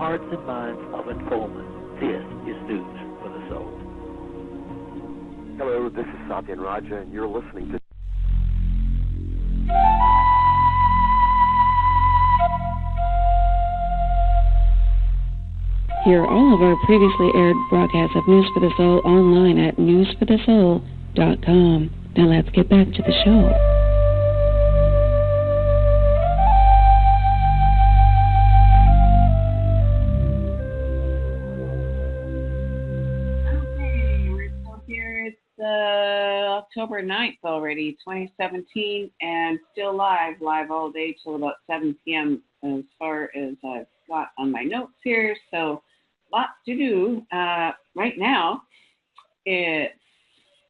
hearts and minds of unfoldment. This is News for the Soul. Hello, this is Satyan Raja, and you're listening to Hear all of our previously aired broadcasts of News for the Soul online at newsforthesoul.com. Now let's get back to the show. Okay, we're still here. It's October 9th already, 2017, and still live all day till about 7 p.m. as far as I've got on my notes here. So lots to do right now. It's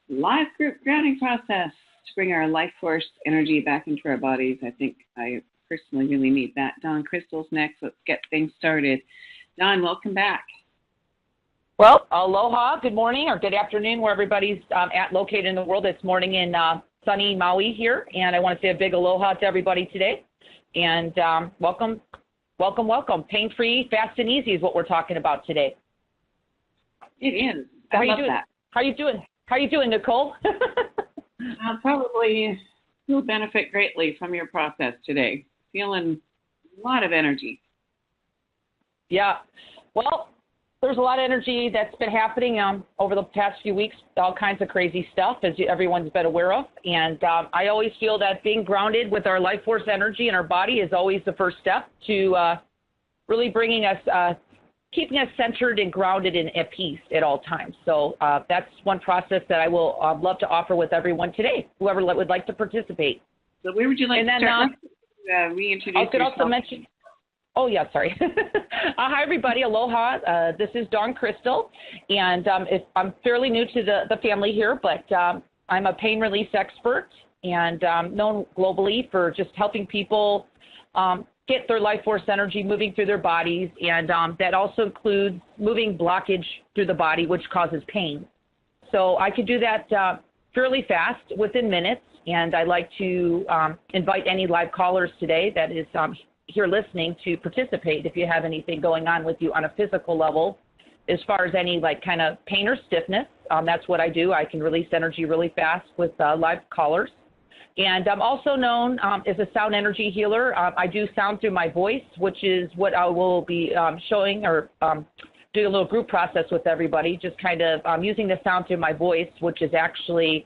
live group grounding process to bring our life force energy back into our bodies. I think I personally really need that. Dawn Crystal's next. Let's get things started. Dawn, welcome back. Well, aloha, good morning or good afternoon, where everybody's located in the world. It's morning in sunny Maui here, and I want to say a big aloha to everybody today. And welcome. Pain-free, fast and easy is what we're talking about today. It is. I love that. How you doing? How you doing, Nicole? Probably will benefit greatly from your process today. Feeling a lot of energy. Yeah. Well, there's a lot of energy that's been happening over the past few weeks, all kinds of crazy stuff, as everyone's been aware of. And I always feel that being grounded with our life force energy in our body is always the first step to really bringing us, keeping us centered and grounded and at peace at all times. So that's one process that I will love to offer with everyone today, whoever would like to participate. So where would you like to start? Reintroduce I could yourself. also mention... Oh, yeah, sorry. Hi, everybody. Aloha. This is Dawn Crystal, and I'm fairly new to the family here, but I'm a pain release expert and known globally for just helping people get their life force energy moving through their bodies, and that also includes moving blockage through the body, which causes pain. So I could do that fairly fast, within minutes, and I'd like to invite any live callers today that is here listening to participate if you have anything going on with you on a physical level as far as any like kind of pain or stiffness. That's what I do. I can release energy really fast with live callers. And I'm also known as a sound energy healer. I do sound through my voice, which is what I will be showing or doing a little group process with everybody, just kind of using the sound through my voice, which is actually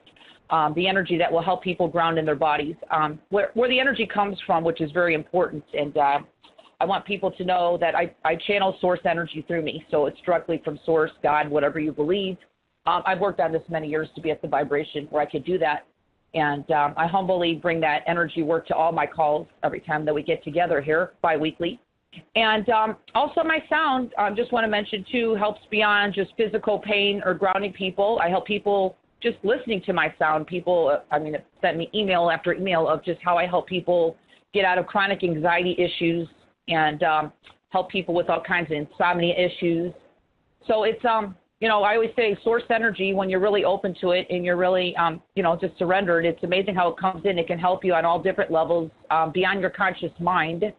the energy that will help people ground in their bodies, where the energy comes from, which is very important. And I want people to know that I channel source energy through me. So it's directly from source, God, whatever you believe. I've worked on this many years to be at the vibration where I could do that. And I humbly bring that energy work to all my calls every time that we get together here bi-weekly. And also my sound, just want to mention too, helps beyond just physical pain or grounding people. I help people just listening to my sound. People, sent me email after email of just how I help people get out of chronic anxiety issues and help people with all kinds of insomnia issues. So it's, I always say source energy, when you're really open to it and you're really, just surrendered, it's amazing how it comes in. It can help you on all different levels beyond your conscious mind.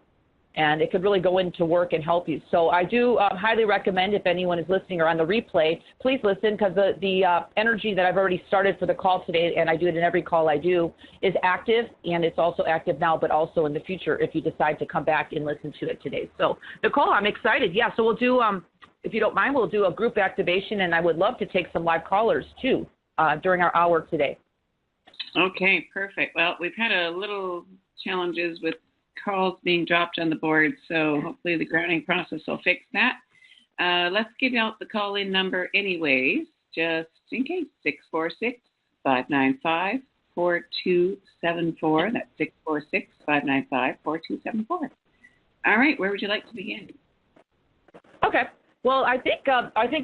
And it could really go into work and help you. So I do highly recommend, if anyone is listening or on the replay, please listen, because the energy that I've already started for the call today, and I do it in every call I do, is active, and it's also active now, but also in the future if you decide to come back and listen to it today. So, Nicole, I'm excited. Yeah, so we'll do, if you don't mind, we'll do a group activation, and I would love to take some live callers, too, during our hour today. Okay, perfect. Well, we've had a little challenges with calls being dropped on the board, so hopefully the grounding process will fix that. Let's give out the call-in number anyways, just in case, 646-595-4274. That's 646-595-4274. All right, where would you like to begin? Okay. Well, I think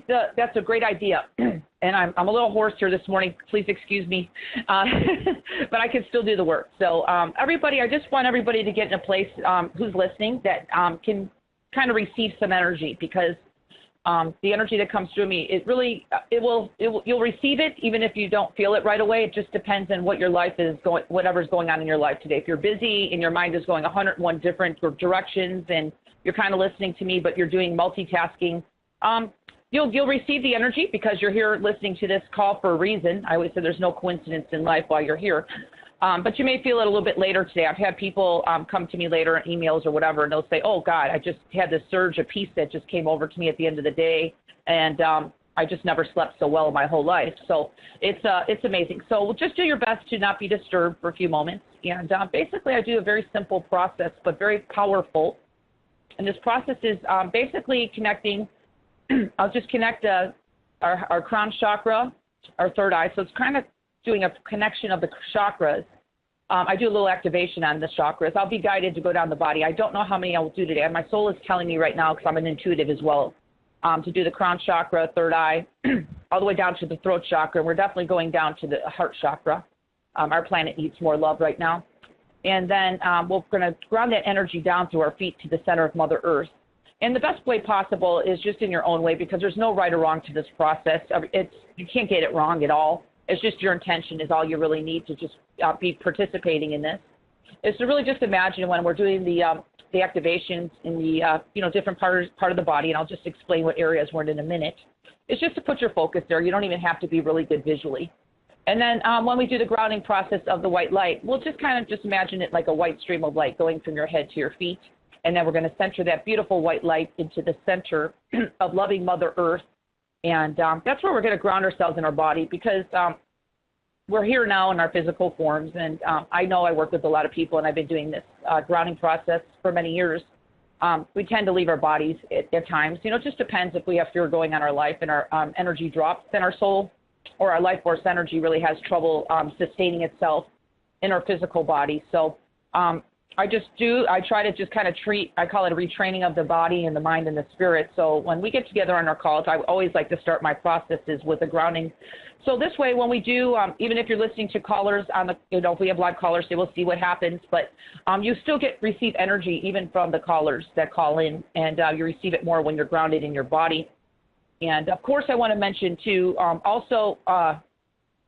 that's a great idea, and I'm a little hoarse here this morning. Please excuse me, but I can still do the work. So everybody, I just want everybody to get in a place who's listening that can kind of receive some energy, because the energy that comes through me, you'll receive it even if you don't feel it right away. It just depends on what your life is whatever's going on in your life today. If you're busy and your mind is going 101 different directions and you're kind of listening to me, but you're doing multitasking, you'll receive the energy because you're here listening to this call for a reason. I always say there's no coincidence in life while you're here. But you may feel it a little bit later today. I've had people come to me later in emails or whatever, and they'll say, oh, God, I just had this surge of peace that just came over to me at the end of the day, and I just never slept so well in my whole life. So it's amazing. So just do your best to not be disturbed for a few moments. And basically, I do a very simple process, but very powerful. And this process is basically connecting. I'll just connect our crown chakra, our third eye. So it's kind of doing a connection of the chakras. I do a little activation on the chakras. I'll be guided to go down the body. I don't know how many I will do today. My soul is telling me right now, because I'm an intuitive as well, to do the crown chakra, third eye, all the way down to the throat chakra. And we're definitely going down to the heart chakra. Our planet needs more love right now. And then we're going to ground that energy down through our feet to the center of Mother Earth. And the best way possible is just in your own way, because there's no right or wrong to this process. You can't get it wrong at all. It's just your intention is all you really need to just be participating in this. Is to really just imagine when we're doing the activations in the different part of the body, and I'll just explain what areas we're in a minute. It's just to put your focus there. You don't even have to be really good visually. And then when we do the grounding process of the white light, we'll just kind of just imagine it like a white stream of light going from your head to your feet. And then we're going to center that beautiful white light into the center of loving Mother Earth. And that's where we're going to ground ourselves in our body, because we're here now in our physical forms. And I know I work with a lot of people, and I've been doing this grounding process for many years. We tend to leave our bodies at times. It just depends if we have fear going on our life and our energy drops, then our soul or our life force energy really has trouble sustaining itself in our physical body. So I try to just kind of I call it a retraining of the body and the mind and the spirit. So when we get together on our calls, I always like to start my processes with a grounding. So this way, when we do, even if you're listening to callers on the, if we have live callers, so we'll see what happens. But you still receive energy even from the callers that call in, and you receive it more when you're grounded in your body. And of course, I want to mention too, also,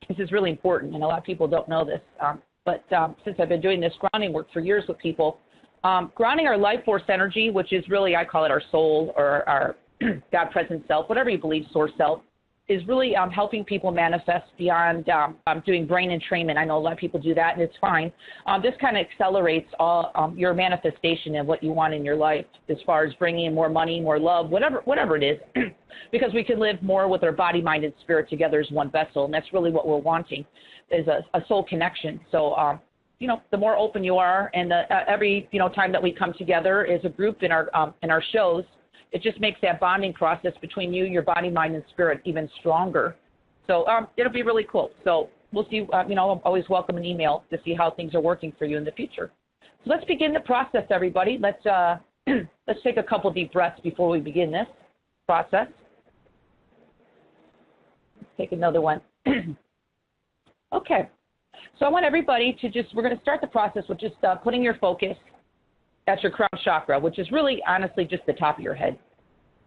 this is really important, and a lot of people don't know this. But since I've been doing this grounding work for years with people, grounding our life force energy, which is really, I call it our soul or our God present self, whatever you believe, source self, is really helping people manifest beyond doing brain entrainment. I know a lot of people do that, and it's fine. This kind of accelerates all your manifestation of what you want in your life, as far as bringing in more money, more love, whatever it is, because we can live more with our body, mind, and spirit together as one vessel, and that's really what we're wanting, is a soul connection. So, the more open you are, and every time that we come together as a group in our shows, it just makes that bonding process between you, your body, mind, and spirit even stronger. So it'll be really cool. So we'll see. I'll always welcome an email to see how things are working for you in the future. So let's begin the process, everybody. Let's take a couple deep breaths before we begin this process. Let's take another one. Okay. So I want everybody to we're going to start the process with just putting your focus at your crown chakra, which is really, honestly, just the top of your head.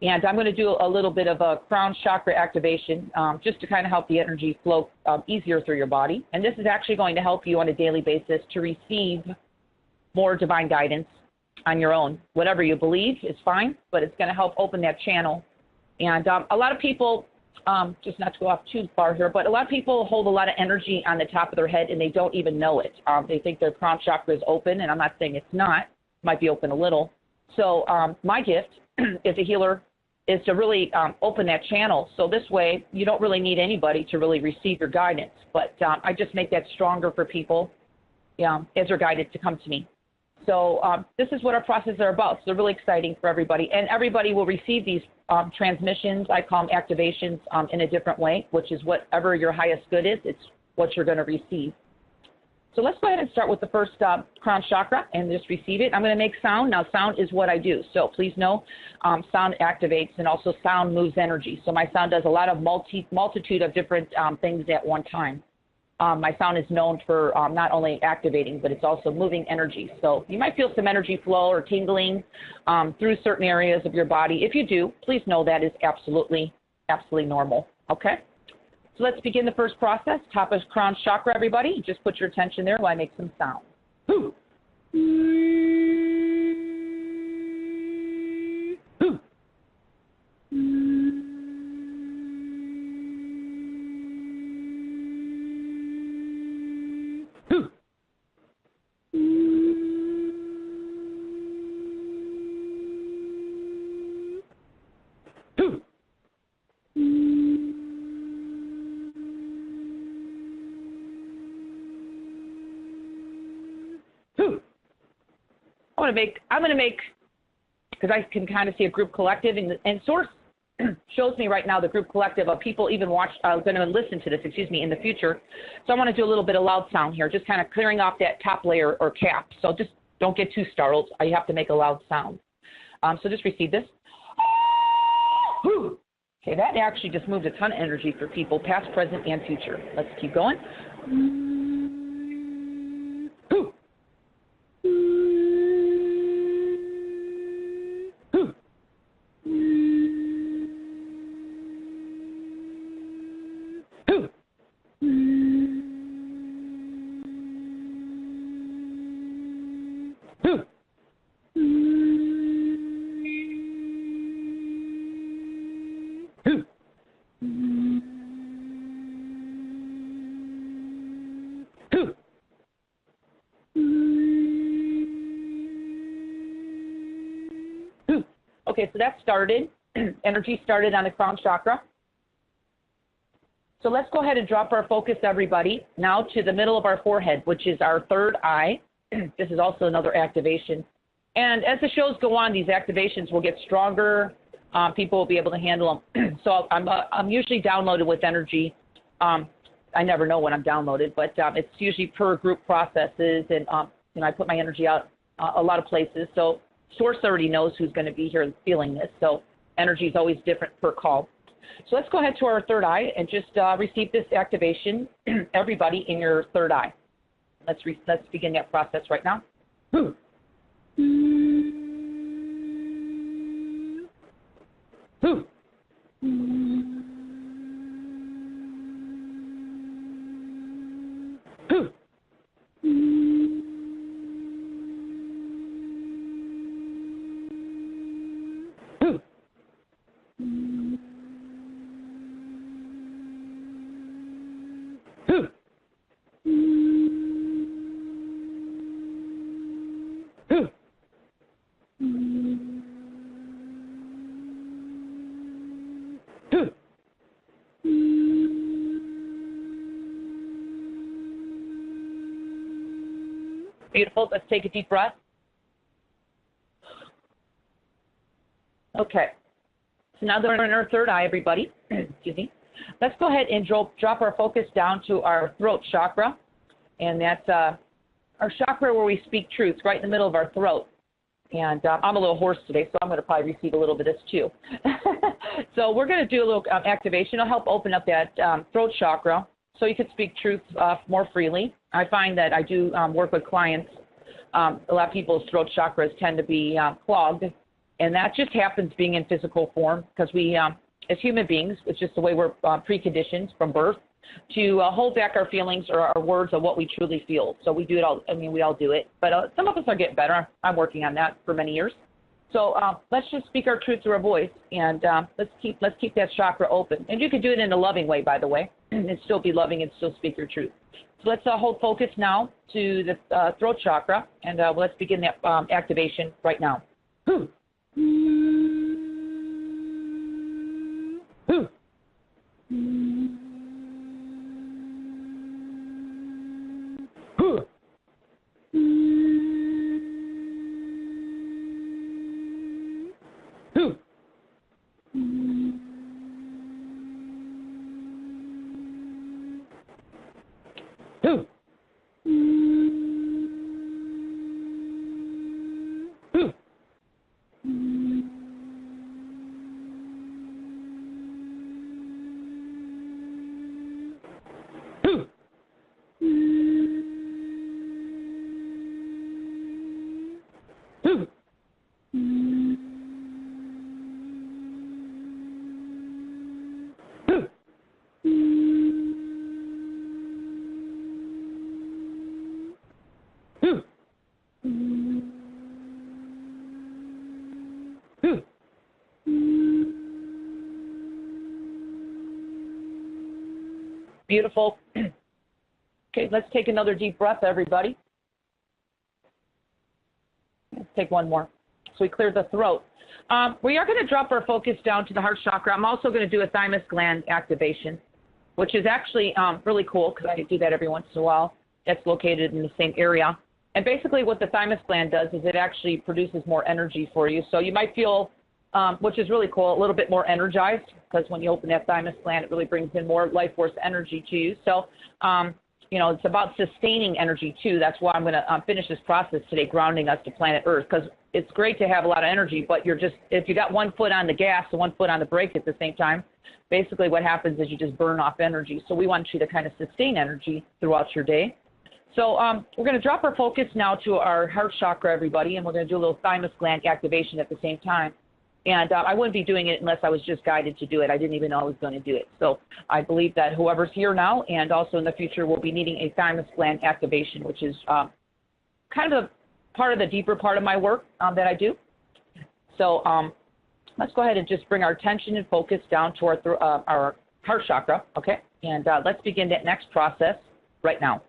And I'm going to do a little bit of a crown chakra activation just to kind of help the energy flow easier through your body. And this is actually going to help you on a daily basis to receive more divine guidance on your own. Whatever you believe is fine, but it's going to help open that channel. And a lot of people, just not to go off too far here, but a lot of people hold a lot of energy on the top of their head, and they don't even know it. They think their crown chakra is open, and I'm not saying it's not. Might be open a little. So my gift as a healer is to really open that channel. So this way, you don't really need anybody to really receive your guidance. But I just make that stronger for people as they're guided to come to me. So this is what our processes are about. So they're really exciting for everybody. And everybody will receive these transmissions. I call them activations in a different way, which is whatever your highest good is, it's what you're going to receive. So let's go ahead and start with the first crown chakra and just receive it. I'm going to make sound. Now, sound is what I do. So please know sound activates, and also sound moves energy. So my sound does a lot of multitude of different things at one time. My sound is known for not only activating, but it's also moving energy. So you might feel some energy flow or tingling through certain areas of your body. If you do, please know that is absolutely normal. Okay? So let's begin the first process. Top of crown chakra, everybody. Just put your attention there while I make some sound. Ooh. going to make, because I can kind of see a group collective, and Source shows me right now the group collective of people even going to listen to this, in the future. So I want to do a little bit of loud sound here, just kind of clearing off that top layer or cap. So just don't get too startled. I have to make a loud sound. So just receive this. Okay, that actually just moved a ton of energy for people, past, present, and future. Let's keep going. Okay, so that started. Energy started on the crown chakra. So let's go ahead and drop our focus, everybody, now to the middle of our forehead, which is our third eye. This is also another activation. And as the shows go on, these activations will get stronger. People will be able to handle them. So I'm usually downloaded with energy. I never know when I'm downloaded, but it's usually per group processes, and I put my energy out a lot of places. So Source already knows who's going to be here feeling this. So energy is always different per call. So let's go ahead to our third eye and just receive this activation, everybody in your third eye. Let's begin that process right now. Beautiful. Let's take a deep breath. Okay. So now that we're in our third eye, everybody, excuse me, let's go ahead and drop our focus down to our throat chakra. And that's our chakra where we speak truth, right in the middle of our throat. And I'm a little hoarse today, so I'm going to probably receive a little bit of this too. So we're going to do a little activation. It'll help open up that throat chakra so you can speak truth more freely. I find that I do work with clients. A lot of people's throat chakras tend to be clogged, and that just happens being in physical form because we, as human beings, it's just the way we're preconditioned from birth to hold back our feelings or our words of what we truly feel. So we do it all. I mean, we all do it, but some of us are getting better. I'm working on that for many years. So let's just speak our truth through our voice, and let's keep that chakra open. And you can do it in a loving way, by the way, and still be loving and still speak your truth. So let's hold focus now to the throat chakra, and let's begin that activation right now. Beautiful. Okay, let's take another deep breath, everybody. Let's take one more. So we cleared the throat. We are going to drop our focus down to the heart chakra. I'm also going to do a thymus gland activation, which is actually really cool because I do that every once in a while. That's located in the same area And basically what the thymus gland does is it actually produces more energy for you. So you might feel, which is really cool, a little bit more energized, because when you open that thymus gland, it really brings in more life force energy to you. So, it's about sustaining energy too. That's why I'm going to finish this process today, grounding us to planet Earth, because it's great to have a lot of energy, but if you got one foot on the gas and one foot on the brake at the same time, basically what happens is you just burn off energy. So we want you to kind of sustain energy throughout your day. So we're going to drop our focus now to our heart chakra, everybody, and we're going to do a little thymus gland activation at the same time. And I wouldn't be doing it unless I was just guided to do it. I didn't even know I was going to do it. So I believe that whoever's here now and also in the future will be needing a thymus gland activation, which is kind of a part of the deeper part of my work that I do. So let's go ahead and just bring our attention and focus down to our heart chakra, okay? And let's begin that next process right now.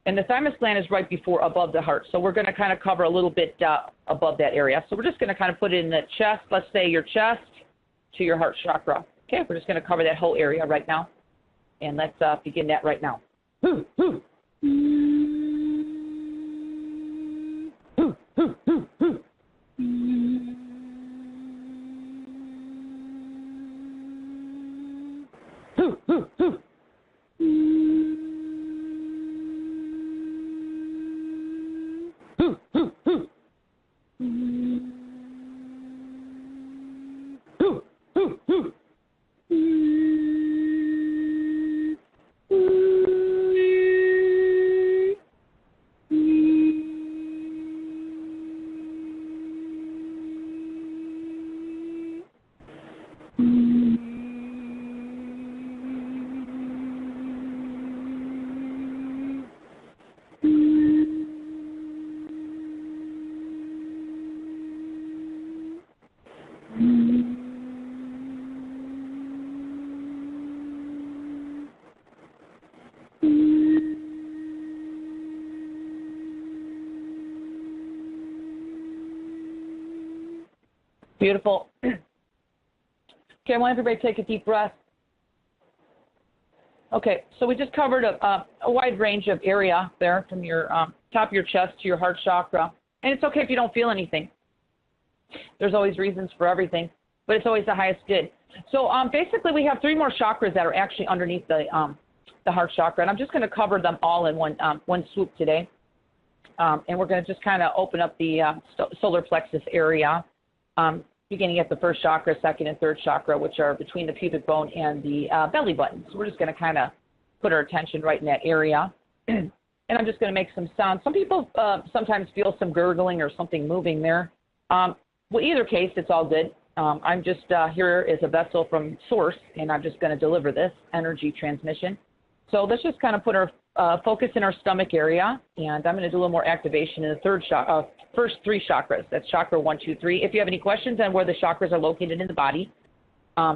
And the thymus gland is right above the heart. So we're going to kind of cover a little bit above that area. So we're just going to kind of put it in the chest, let's say your chest to your heart chakra. Okay, we're just going to cover that whole area right now. And let's begin that right now. Beautiful. Okay, I want everybody to take a deep breath. Okay, so we just covered a wide range of area there from your top of your chest to your heart chakra. And it's okay if you don't feel anything. There's always reasons for everything, but it's always the highest good. So basically we have 3 more chakras that are actually underneath the heart chakra, and I'm just going to cover them all in one swoop today. And we're going to just kind of open up the solar plexus area, beginning at the first chakra, second and third chakra, which are between the pubic bone and the belly button. So we're just going to kind of put our attention right in that area. And I'm just going to make some sound. Some people sometimes feel some gurgling or something moving there. Well, either case, it's all good. I'm just here as a vessel from source, and I'm just going to deliver this energy transmission. So let's just kind of put our focus in our stomach area, and I'm going to do a little more activation in the first 3 chakras. That's chakra 1, 2, 3. If you have any questions on where the chakras are located in the body,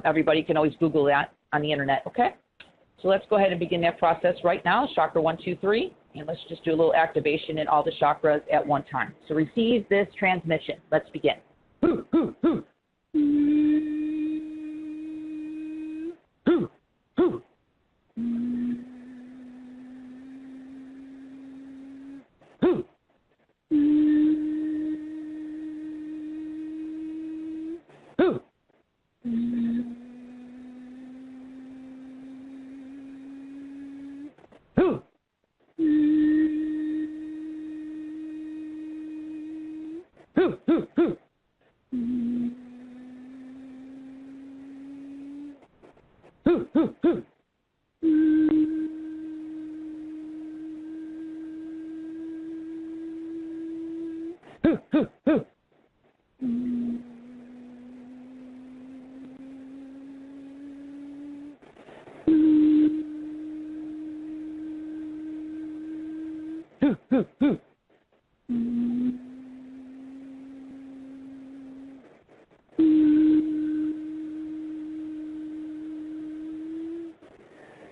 everybody can always Google that on the internet, okay? So let's go ahead and begin that process right now, chakra 1, 2, 3, and let's just do a little activation in all the chakras at one time. So receive this transmission. Let's begin.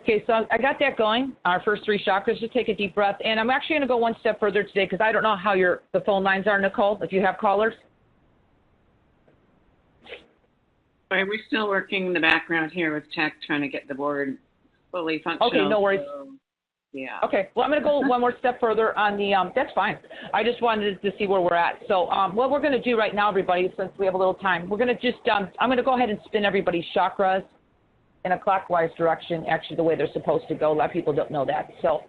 Okay, so I got that going, our first 3 chakras. Just take a deep breath. And I'm actually going to go one step further today because I don't know how the phone lines are, Nicole, if you have callers. Sorry, we're still working in the background here with tech, trying to get the board fully functional. Okay, no worries. Yeah. Okay. Well, I'm going to go one more step further on the, that's fine. I just wanted to see where we're at. So what we're going to do right now, everybody, since we have a little time, we're going to just, I'm going to go ahead and spin everybody's chakras in a clockwise direction, actually the way they're supposed to go. A lot of people don't know that. So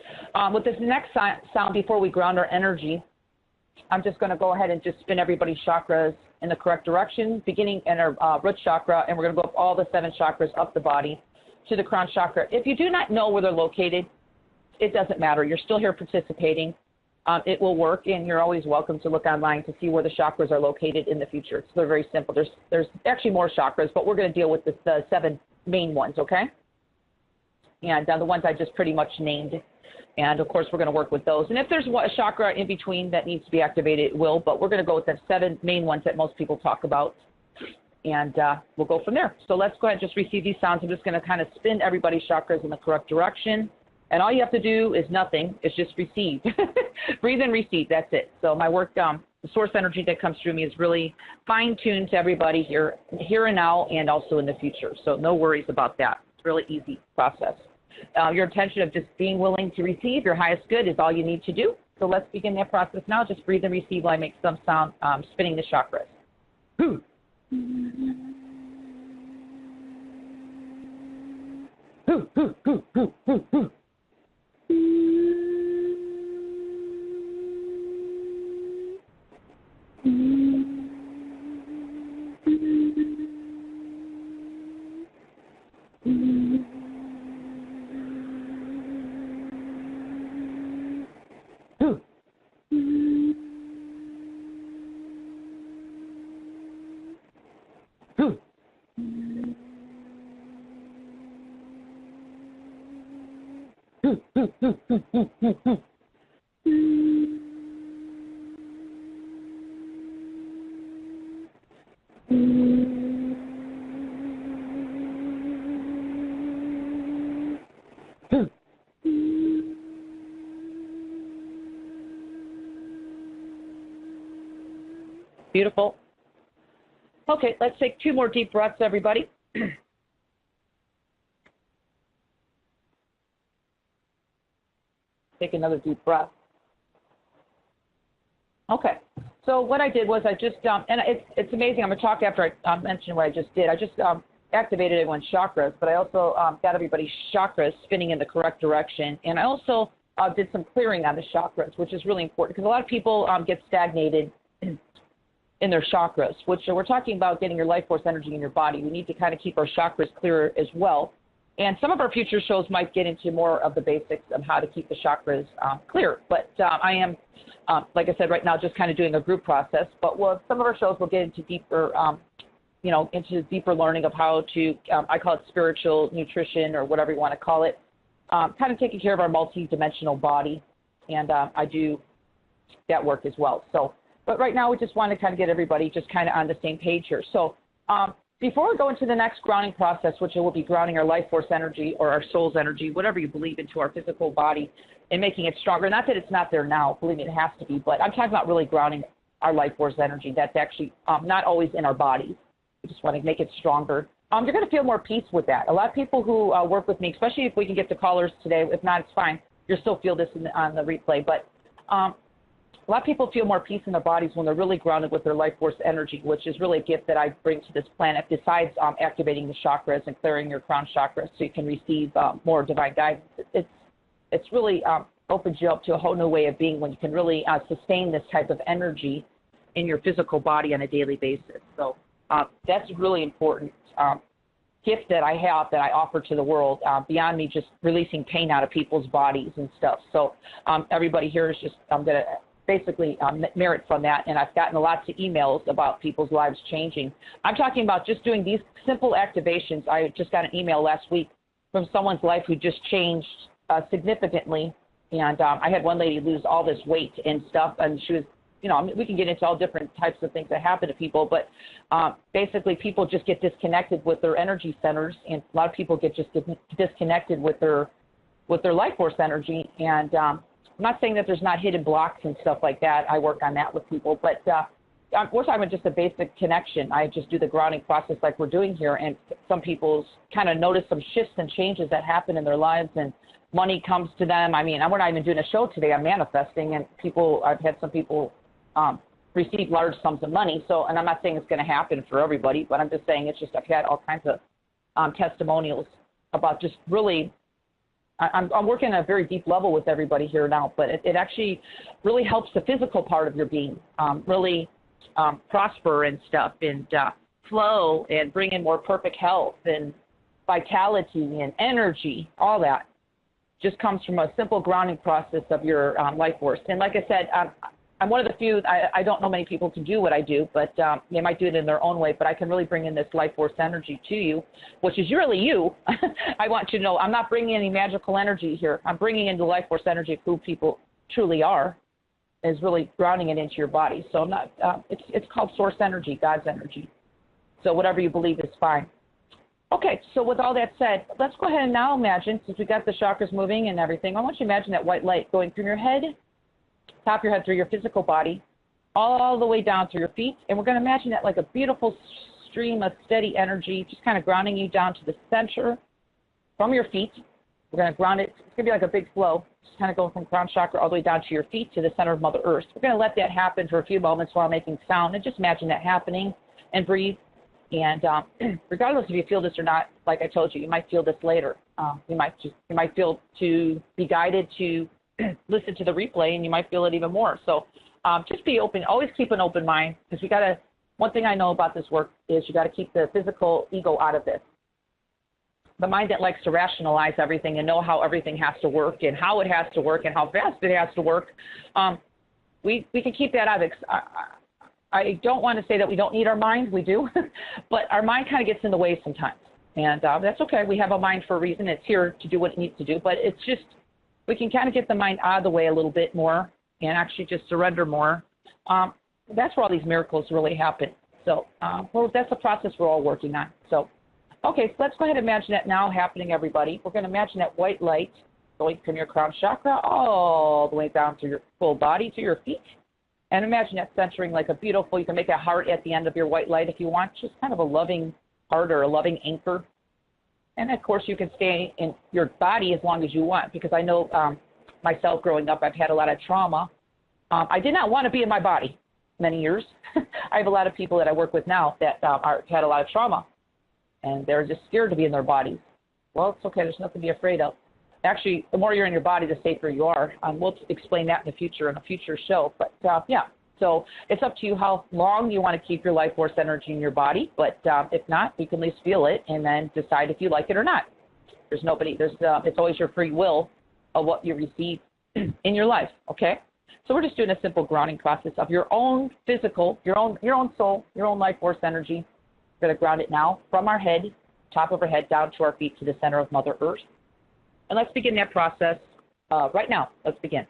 with this next sound, before we ground our energy, I'm just going to go ahead and just spin everybody's chakras in the correct direction, beginning in our root chakra, and we're going to go up all the 7 chakras up the body to the crown chakra. If you do not know where they're located, it doesn't matter. You're still here participating. It will work, and you're always welcome to look online to see where the chakras are located in the future. So they're very simple. There's actually more chakras, but we're going to deal with the 7 main ones, okay? And the ones I just pretty much named. And, of course, we're going to work with those. And if there's a chakra in between that needs to be activated, it will. But we're going to go with the 7 main ones that most people talk about. And we'll go from there. So let's go ahead and just receive these sounds. I'm just going to kind of spin everybody's chakras in the correct direction. And all you have to do is nothing. It's just receive. Breathe and receive. That's it. So my work, the source energy that comes through me is really fine-tuned to everybody here and now and also in the future. So no worries about that. It's a really easy process. Your intention of just being willing to receive your highest good is all you need to do. So let's begin that process now. Just breathe and receive while I make some sound spinning the chakras. Whew. Whew, whew, whew, whew, whew, whew. Beautiful. Okay, let's take 2 more deep breaths, everybody. Take another deep breath. Okay, so what I did was I just, and it's amazing, I'm going to talk after I mention what I just did. I just activated everyone's chakras, but I also got everybody's chakras spinning in the correct direction. And I also did some clearing on the chakras, which is really important because a lot of people get stagnated in their chakras, which we're talking about getting your life force energy in your body. We need to kind of keep our chakras clear as well. And some of our future shows might get into more of the basics of how to keep the chakras clear. But I am, like I said, right now just kind of doing a group process. But some of our shows will get into deeper, into deeper learning of how to, I call it spiritual nutrition or whatever you want to call it, kind of taking care of our multi-dimensional body. And I do that work as well. So, but right now we just want to kind of get everybody just kind of on the same page here. So before we go into the next grounding process, which will be grounding our life force energy or our soul's energy, whatever you believe, into our physical body and making it stronger. Not that it's not there now, believe me, it has to be, but I'm talking about really grounding our life force energy. That's actually not always in our bodies. We just want to make it stronger. You're going to feel more peace with that. A lot of people who work with me, especially if we can get the callers today, if not, it's fine. You'll still feel this on the replay, but a lot of people feel more peace in their bodies when they're really grounded with their life force energy, which is really a gift that I bring to this planet besides activating the chakras and clearing your crown chakras so you can receive more divine guidance. It's really opens you up to a whole new way of being when you can really sustain this type of energy in your physical body on a daily basis. So that's a really important gift that I have that I offer to the world beyond me just releasing pain out of people's bodies and stuff. So everybody here is just, I'm going to basically merit from that, and I've gotten lots of emails about people's lives changing. I'm talking about just doing these simple activations. I just got an email last week from someone's life who just changed significantly, and I had one lady lose all this weight and stuff, and she was, we can get into all different types of things that happen to people, but basically people just get disconnected with their energy centers, and a lot of people get just disconnected with their life force energy, and I'm not saying that there's not hidden blocks and stuff like that. I work on that with people, but we're talking about just a basic connection. I just do the grounding process like we're doing here, and some people kind of notice some shifts and changes that happen in their lives and money comes to them. I mean, we're not even doing a show today. I'm manifesting, and I've had some people receive large sums of money. So, and I'm not saying it's going to happen for everybody, but I'm just saying I've had all kinds of testimonials about just really, I'm working at a very deep level with everybody here now, but it actually really helps the physical part of your being really prosper and stuff, and flow, and bring in more perfect health and vitality and energy. All that just comes from a simple grounding process of your life force. And like I said, I'm one of the few, I don't know many people can do what I do, but they might do it in their own way, but I can really bring in this life force energy to you, which is really you. I want you to know I'm not bringing any magical energy here. I'm bringing in the life force energy of who people truly are, is really grounding it into your body. So I'm not, it's called source energy, God's energy. So whatever you believe is fine. Okay, so with all that said, let's go ahead and now imagine, since we got the chakras moving and everything, I want you to imagine that white light going from your head, top of your head, through your physical body, all the way down to your feet. And we're going to imagine that like a beautiful stream of steady energy, just kind of grounding you down to the center from your feet. We're going to ground it. It's going to be like a big flow, just kind of going from crown chakra all the way down to your feet to the center of Mother Earth. We're going to let that happen for a few moments while making sound, and just imagine that happening and breathe. And regardless if you feel this or not, like I told you, you might feel this later. You might feel to be guided to listen to the replay, and you might feel it even more. So just be open. Always keep an open mind, because one thing I know about this work is you got to keep the physical ego out of this. The mind that likes to rationalize everything and know how everything has to work and how it has to work and how fast it has to work, we can keep that out of it. I don't want to say that we don't need our mind. We do. But our mind kind of gets in the way sometimes. And that's okay. We have a mind for a reason. It's here to do what it needs to do. But it's just, we can kind of get the mind out of the way a little bit more and actually just surrender more. That's where all these miracles really happen. So that's the process we're all working on. So, okay, so let's go ahead and imagine that now happening, everybody. We're going to imagine that white light going from your crown chakra all the way down to your full body, to your feet. And imagine that centering like a beautiful, you can make a heart at the end of your white light if you want, just kind of a loving heart or a loving anchor. And, of course, you can stay in your body as long as you want, because I know myself growing up, I've had a lot of trauma. I did not want to be in my body many years. I have a lot of people that I work with now that had a lot of trauma, and they're just scared to be in their bodies. Well, it's okay. There's nothing to be afraid of. Actually, the more you're in your body, the safer you are. We'll explain that in the future, in a future show. But, yeah, so it's up to you how long you want to keep your life force energy in your body. But if not, you can at least feel it and then decide if you like it or not. It's always your free will of what you receive in your life, okay? So we're just doing a simple grounding process of your own physical, your own soul, your own life force energy. We're going to ground it now from our head, top of our head, down to our feet to the center of Mother Earth. And let's begin that process right now. Let's begin.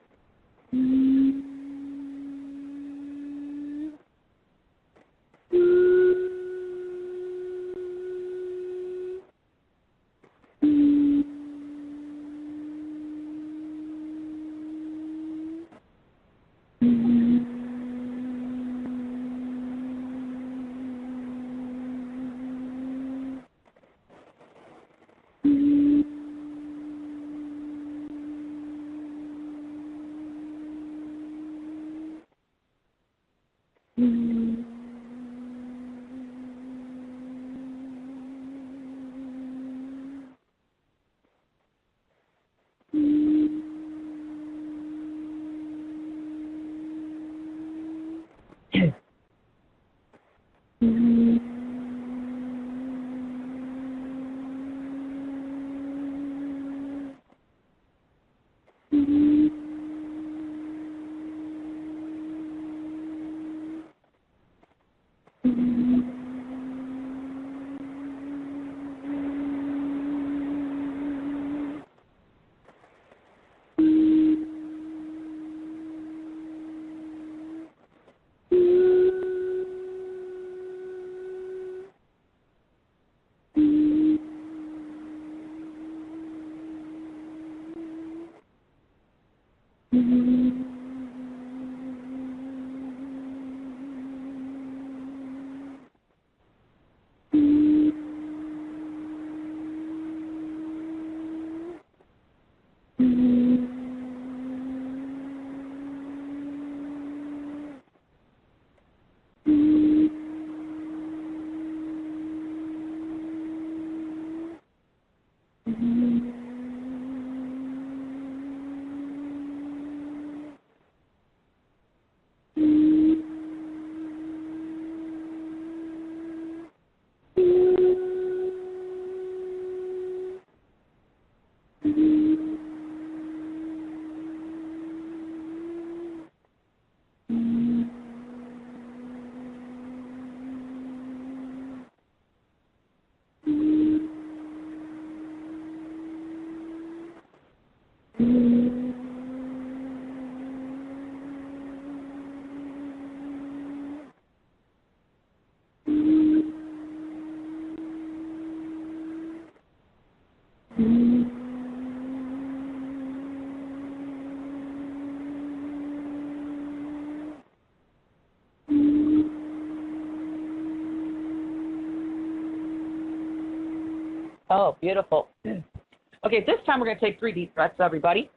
Oh, beautiful. Okay, this time we're going to take 3 deep breaths, everybody.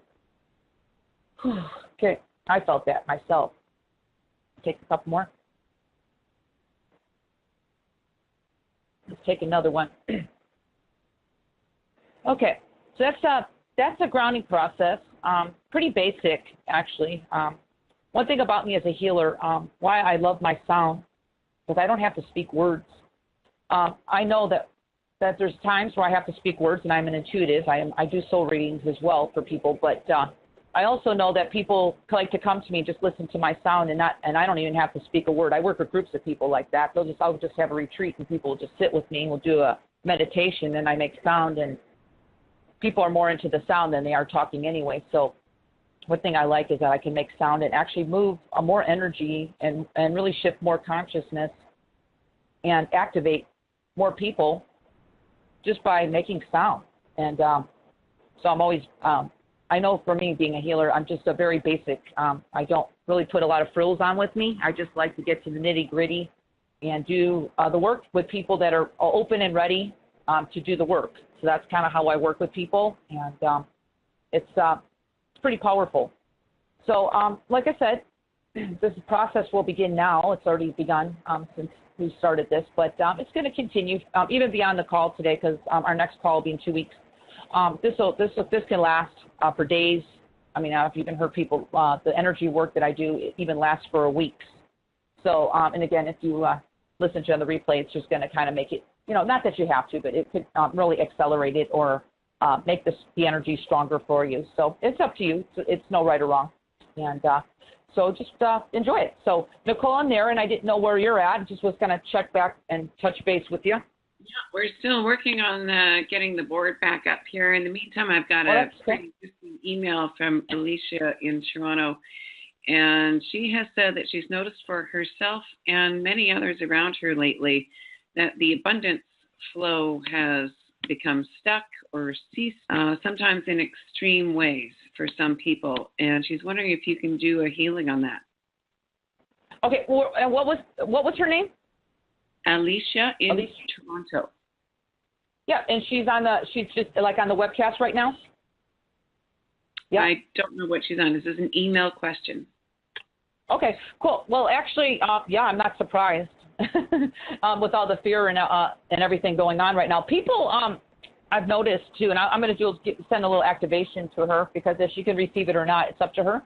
Okay, I felt that myself. Take a couple more. Let's take another one. Okay, so that's a grounding process. Pretty basic, actually. One thing about me as a healer, why I love my sound, because I don't have to speak words. I know that there's times where I have to speak words, and I'm an intuitive. I do soul readings as well for people, but I also know that people like to come to me and just listen to my sound, and I don't even have to speak a word. I work with groups of people like that. I'll just have a retreat, and people will just sit with me, and we'll do a meditation, and I make sound, and people are more into the sound than they are talking anyway. So one thing I like is that I can make sound and actually move more energy and really shift more consciousness and activate more people just by making sound. And so I'm always, I know for me being a healer, I'm just a very basic, I don't really put a lot of frills on with me. I just like to get to the nitty gritty and do the work with people that are open and ready to do the work. So that's kind of how I work with people, and it's pretty powerful. So like I said, this process will begin now. It's already begun since we started this, but it's going to continue even beyond the call today, because our next call will be in 2 weeks. This can last for days. I mean, I've even heard people, the energy work that I do, it even lasts for weeks. So, and again, if you listen to it on the replay, it's just going to kind of make it, not that you have to, but it could really accelerate it or make the energy stronger for you. So it's up to you. It's no right or wrong. And so just enjoy it. So Nicole, I'm there, and I didn't know where you're at. I just was going to check back and touch base with you. Yeah, we're still working on getting the board back up here. In the meantime, I've got a pretty interesting email from Alicia in Toronto, and she has said that she's noticed for herself and many others around her lately that the abundance flow has become stuck or ceased, sometimes in extreme ways for some people. And she's wondering if you can do a healing on that. Okay, well, and what was her name? Alicia in Toronto. Yeah, and she's just like on the webcast right now? Yeah. I don't know what she's on. This is an email question. Okay, cool. Well, actually, I'm not surprised with all the fear and everything going on right now. People, I've noticed too, and I'm going to send a little activation to her, because if she can receive it or not, it's up to her.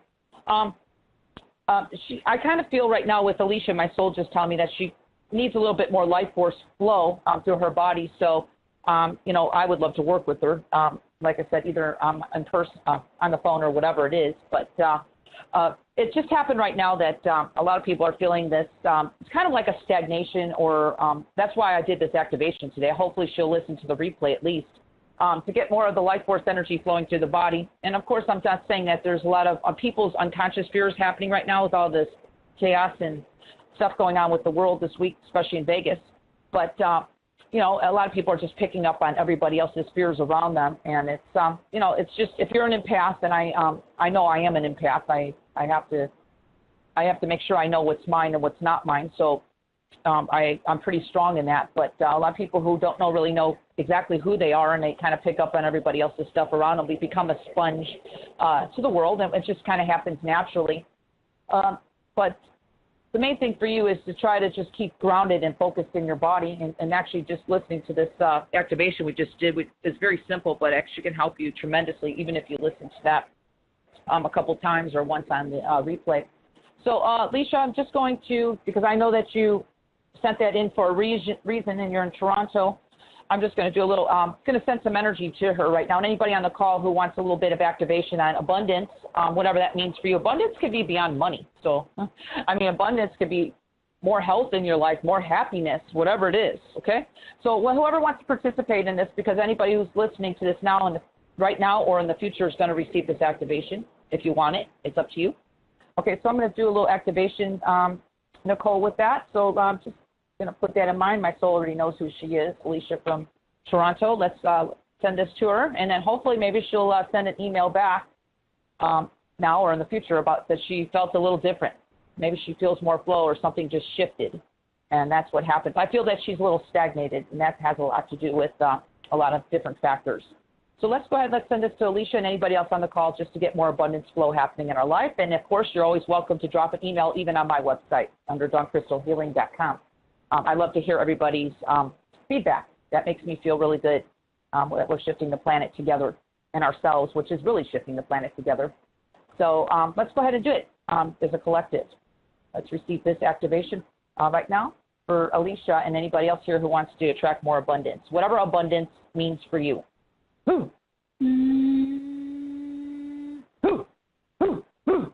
I kind of feel right now with Alicia, my soul just telling me that she needs a little bit more life force flow through her body. So, I would love to work with her. Like I said, either in person, on the phone, or whatever it is. But it just happened right now that a lot of people are feeling this. It's kind of like a stagnation, or that's why I did this activation today. Hopefully she'll listen to the replay at least, to get more of the life force energy flowing through the body. And, of course, I'm not saying that there's a lot of people's unconscious fears happening right now with all this chaos and stuff going on with the world this week, especially in Vegas. But, a lot of people are just picking up on everybody else's fears around them. And it's, it's just, if you're an empath, and I know I am an empath, I have to make sure I know what's mine and what's not mine. So I'm pretty strong in that. But a lot of people who don't really know exactly who they are, and they kind of pick up on everybody else's stuff around them, they become a sponge to the world, and it just kind of happens naturally. But the main thing for you is to try to just keep grounded and focused in your body, and actually just listening to this activation we just did. It's very simple, but actually can help you tremendously, even if you listen to that a couple times or once on the replay. So, Alicia, I'm just going to, because I know that you sent that in for a reason and you're in Toronto, I'm just going to do a little, going to send some energy to her right now. And anybody on the call who wants a little bit of activation on abundance, whatever that means for you. Abundance could be beyond money. So, abundance could be more health in your life, more happiness, whatever it is, okay? So whoever wants to participate in this, because anybody who's listening to this now, right now or in the future, is going to receive this activation. If you want it, it's up to you. Okay, so I'm going to do a little activation, Nicole, with that. So just going to put that in mind. My soul already knows who she is, Alicia from Toronto. Let's send this to her, and then hopefully maybe she'll send an email back now or in the future about that she felt a little different. Maybe she feels more flow or something just shifted, and that's what happens. I feel that she's a little stagnated, and that has a lot to do with a lot of different factors. So let's go ahead, let's send this to Alicia and anybody else on the call just to get more abundance flow happening in our life. And, of course, you're always welcome to drop an email even on my website under DawnCrystalHealing.com. I love to hear everybody's feedback. That makes me feel really good that we're shifting the planet together and ourselves, which is really shifting the planet together. So let's go ahead and do it as a collective. Let's receive this activation right now for Alicia and anybody else here who wants to attract more abundance, whatever abundance means for you. Who? Who? Who? Who?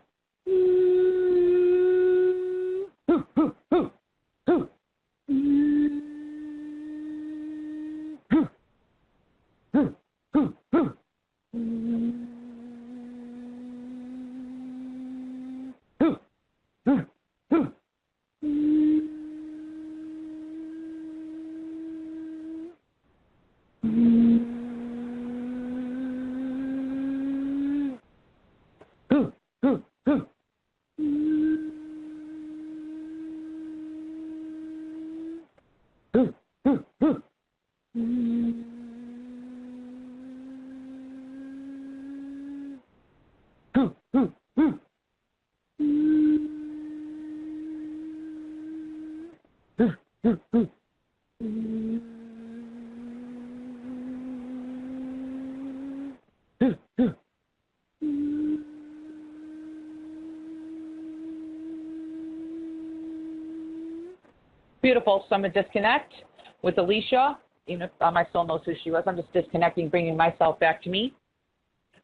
Beautiful. So I'm going to disconnect with Alicia. Even if my soul knows who she was, I'm just disconnecting, bringing myself back to me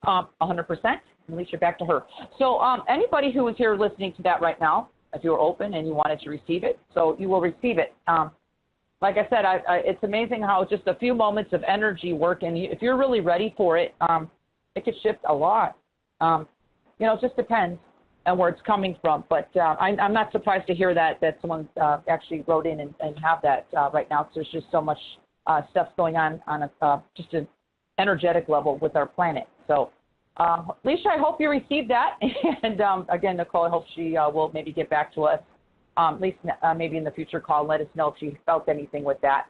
100%, and Alicia back to her. So anybody who is here listening to that right now, if you were open and you wanted to receive it, so you will receive it. Like I said, it's amazing how just a few moments of energy work, and if you're really ready for it, it could shift a lot. It just depends on where it's coming from. But I'm not surprised to hear that someone actually wrote in and have that right now, because there's just so much stuff going on just an energetic level with our planet. So, Alicia, I hope you received that. And, again, Nicole, I hope she will maybe get back to us, at least maybe in the future call, and let us know if she felt anything with that.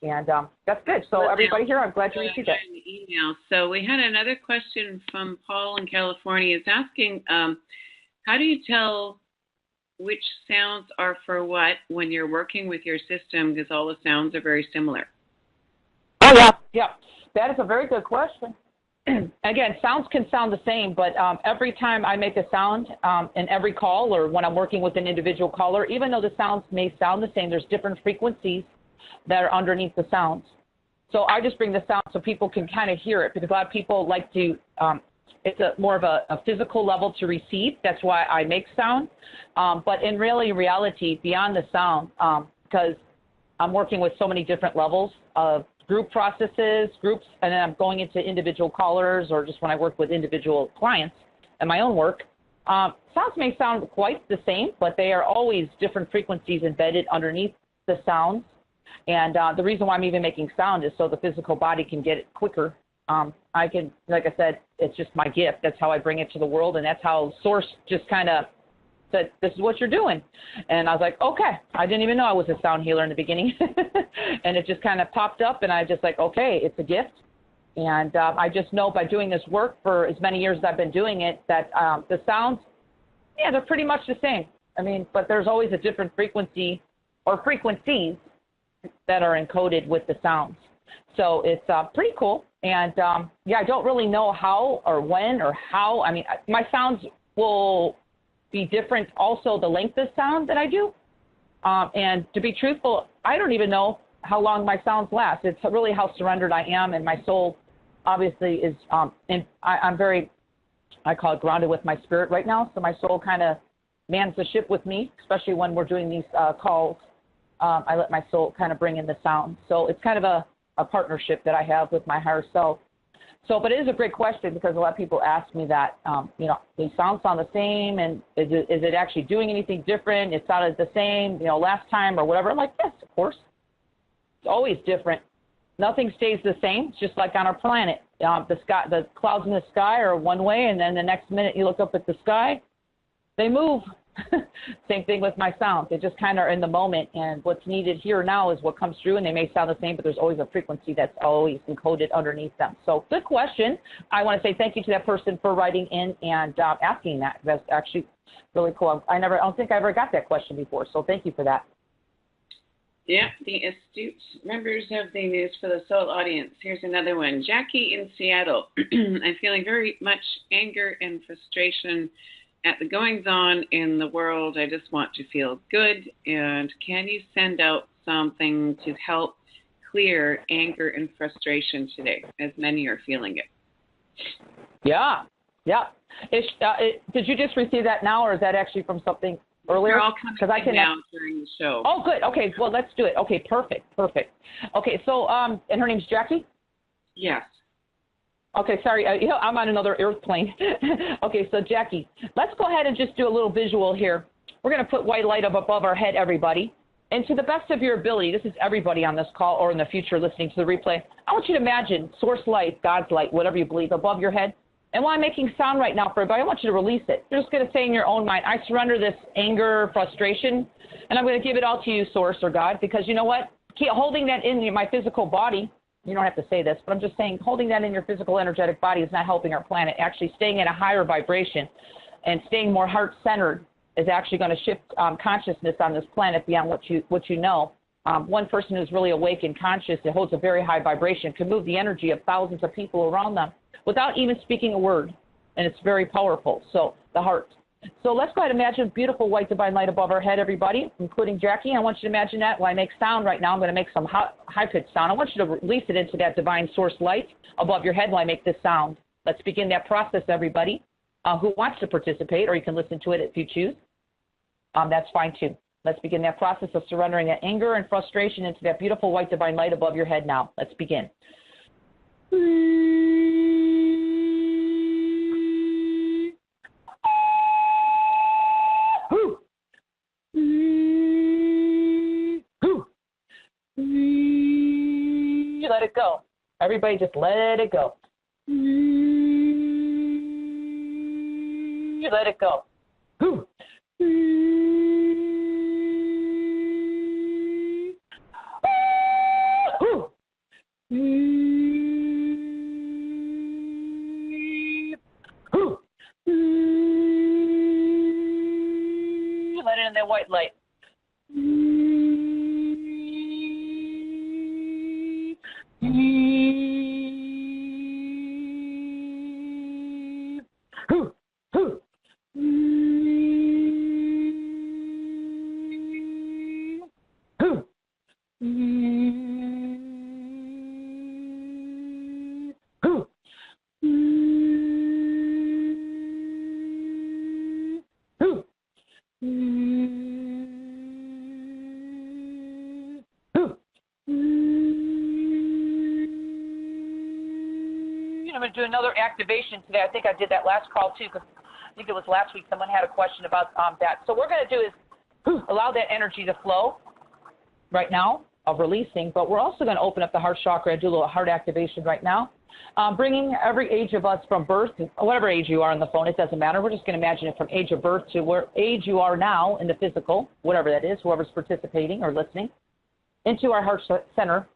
And that's good. So everybody here, I'm glad you received it. Email. So we had another question from Paul in California. It's asking, how do you tell which sounds are for what when you're working with your system, because all the sounds are very similar? Oh, yeah. That is a very good question. Again, sounds can sound the same, but every time I make a sound in every call or when I'm working with an individual caller, even though the sounds may sound the same, there's different frequencies that are underneath the sounds. So I just bring the sound so people can kind of hear it, because a lot of people like to, it's more of a physical level to receive. That's why I make sound. But in reality, beyond the sound, because I'm working with so many different levels of group processes, groups, and then I'm going into individual callers, or just when I work with individual clients and my own work. Sounds may sound quite the same, but they are always different frequencies embedded underneath the sounds. And the reason why I'm even making sound is so the physical body can get it quicker. I can, like I said, it's just my gift. That's how I bring it to the world, and that's how Source just kind of said, this is what you're doing. And I was like, okay. I didn't even know I was a sound healer in the beginning. And it just kind of popped up, and I just like, okay, it's a gift. And I just know by doing this work for as many years as I've been doing it that the sounds, yeah, they're pretty much the same. I mean, but there's always a different frequency or frequencies that are encoded with the sounds. So it's pretty cool. And, yeah, I don't really know how or when or how. I mean, my sounds will be different also the length of sound that I do. And to be truthful, I don't even know how long my sounds last. It's really how surrendered I am, and my soul obviously is, and I'm very, I call it grounded with my spirit right now. So my soul kind of mans the ship with me, especially when we're doing these calls. I let my soul kind of bring in the sound. So it's kind of a partnership that I have with my higher self. So, but it is a great question, because a lot of people ask me that, these sounds sound the same, and is it actually doing anything different? It sounded the same, last time or whatever. I'm like, yes, of course. It's always different. Nothing stays the same. It's just like on our planet. The clouds in the sky are one way, and then the next minute you look up at the sky, they move Same thing with my sounds. They just kind of are in the moment, and what's needed here now is what comes through, and they may sound the same, but there's always a frequency that's always encoded underneath them. So good question. I want to say thank you to that person for writing in and asking that. That's actually really cool. I don't think I ever got that question before, so thank you for that. Yeah, the astute members of the News for the Soul audience. Here's another one. Jackie in Seattle. I'm feeling very much anger and frustration at the goings-on in the world. I just want to feel good. And can you send out something to help clear anger and frustration today, as many are feeling it? Yeah. Did you just receive that now, or is that actually from something earlier? They're all coming in now during the show. Oh, good. Okay, well, let's do it. Okay, perfect. Okay, so, and her name's Jackie? Yes. Okay, sorry. I'm on another airplane. Okay, so Jackie, let's go ahead and just do a little visual here. We're going to put white light up above our head, everybody. And to the best of your ability, this is everybody on this call or in the future listening to the replay, I want you to imagine source light, God's light, whatever you believe, above your head. And while I'm making sound right now for everybody, I want you to release it. You're just going to say in your own mind, I surrender this anger, frustration, and I'm going to give it all to you, Source or God, because you know what? Holding that in my physical body, you don't have to say this, but I'm just saying holding that in your physical, energetic body is not helping our planet. Actually staying at a higher vibration and staying more heart-centered is actually going to shift consciousness on this planet beyond what you know. One person who's really awake and conscious that holds a very high vibration can move the energy of thousands of people around them without even speaking a word, and it's very powerful. So the heart. So let's go ahead and imagine beautiful white divine light above our head, everybody, including Jackie. I want you to imagine that. When I make sound right now, I'm going to make some high-pitched sound. I want you to release it into that divine source light above your head when I make this sound. Let's begin that process, everybody. Who wants to participate, or you can listen to it if you choose. That's fine, too. Let's begin that process of surrendering that anger and frustration into that beautiful white divine light above your head now. Let's begin. Let it go. Everybody just let it go. Let it go. Let it in that white light. I'm going to do another activation today. I think I did that last call, too, because I think it was last week someone had a question about that. So what we're going to do is allow that energy to flow right now of releasing, but we're also going to open up the heart chakra and do a little heart activation right now, bringing every age of us from birth, whatever age you are on the phone, it doesn't matter. We're just going to imagine it from age of birth to where age you are now in the physical, whatever that is, whoever's participating or listening, into our heart center.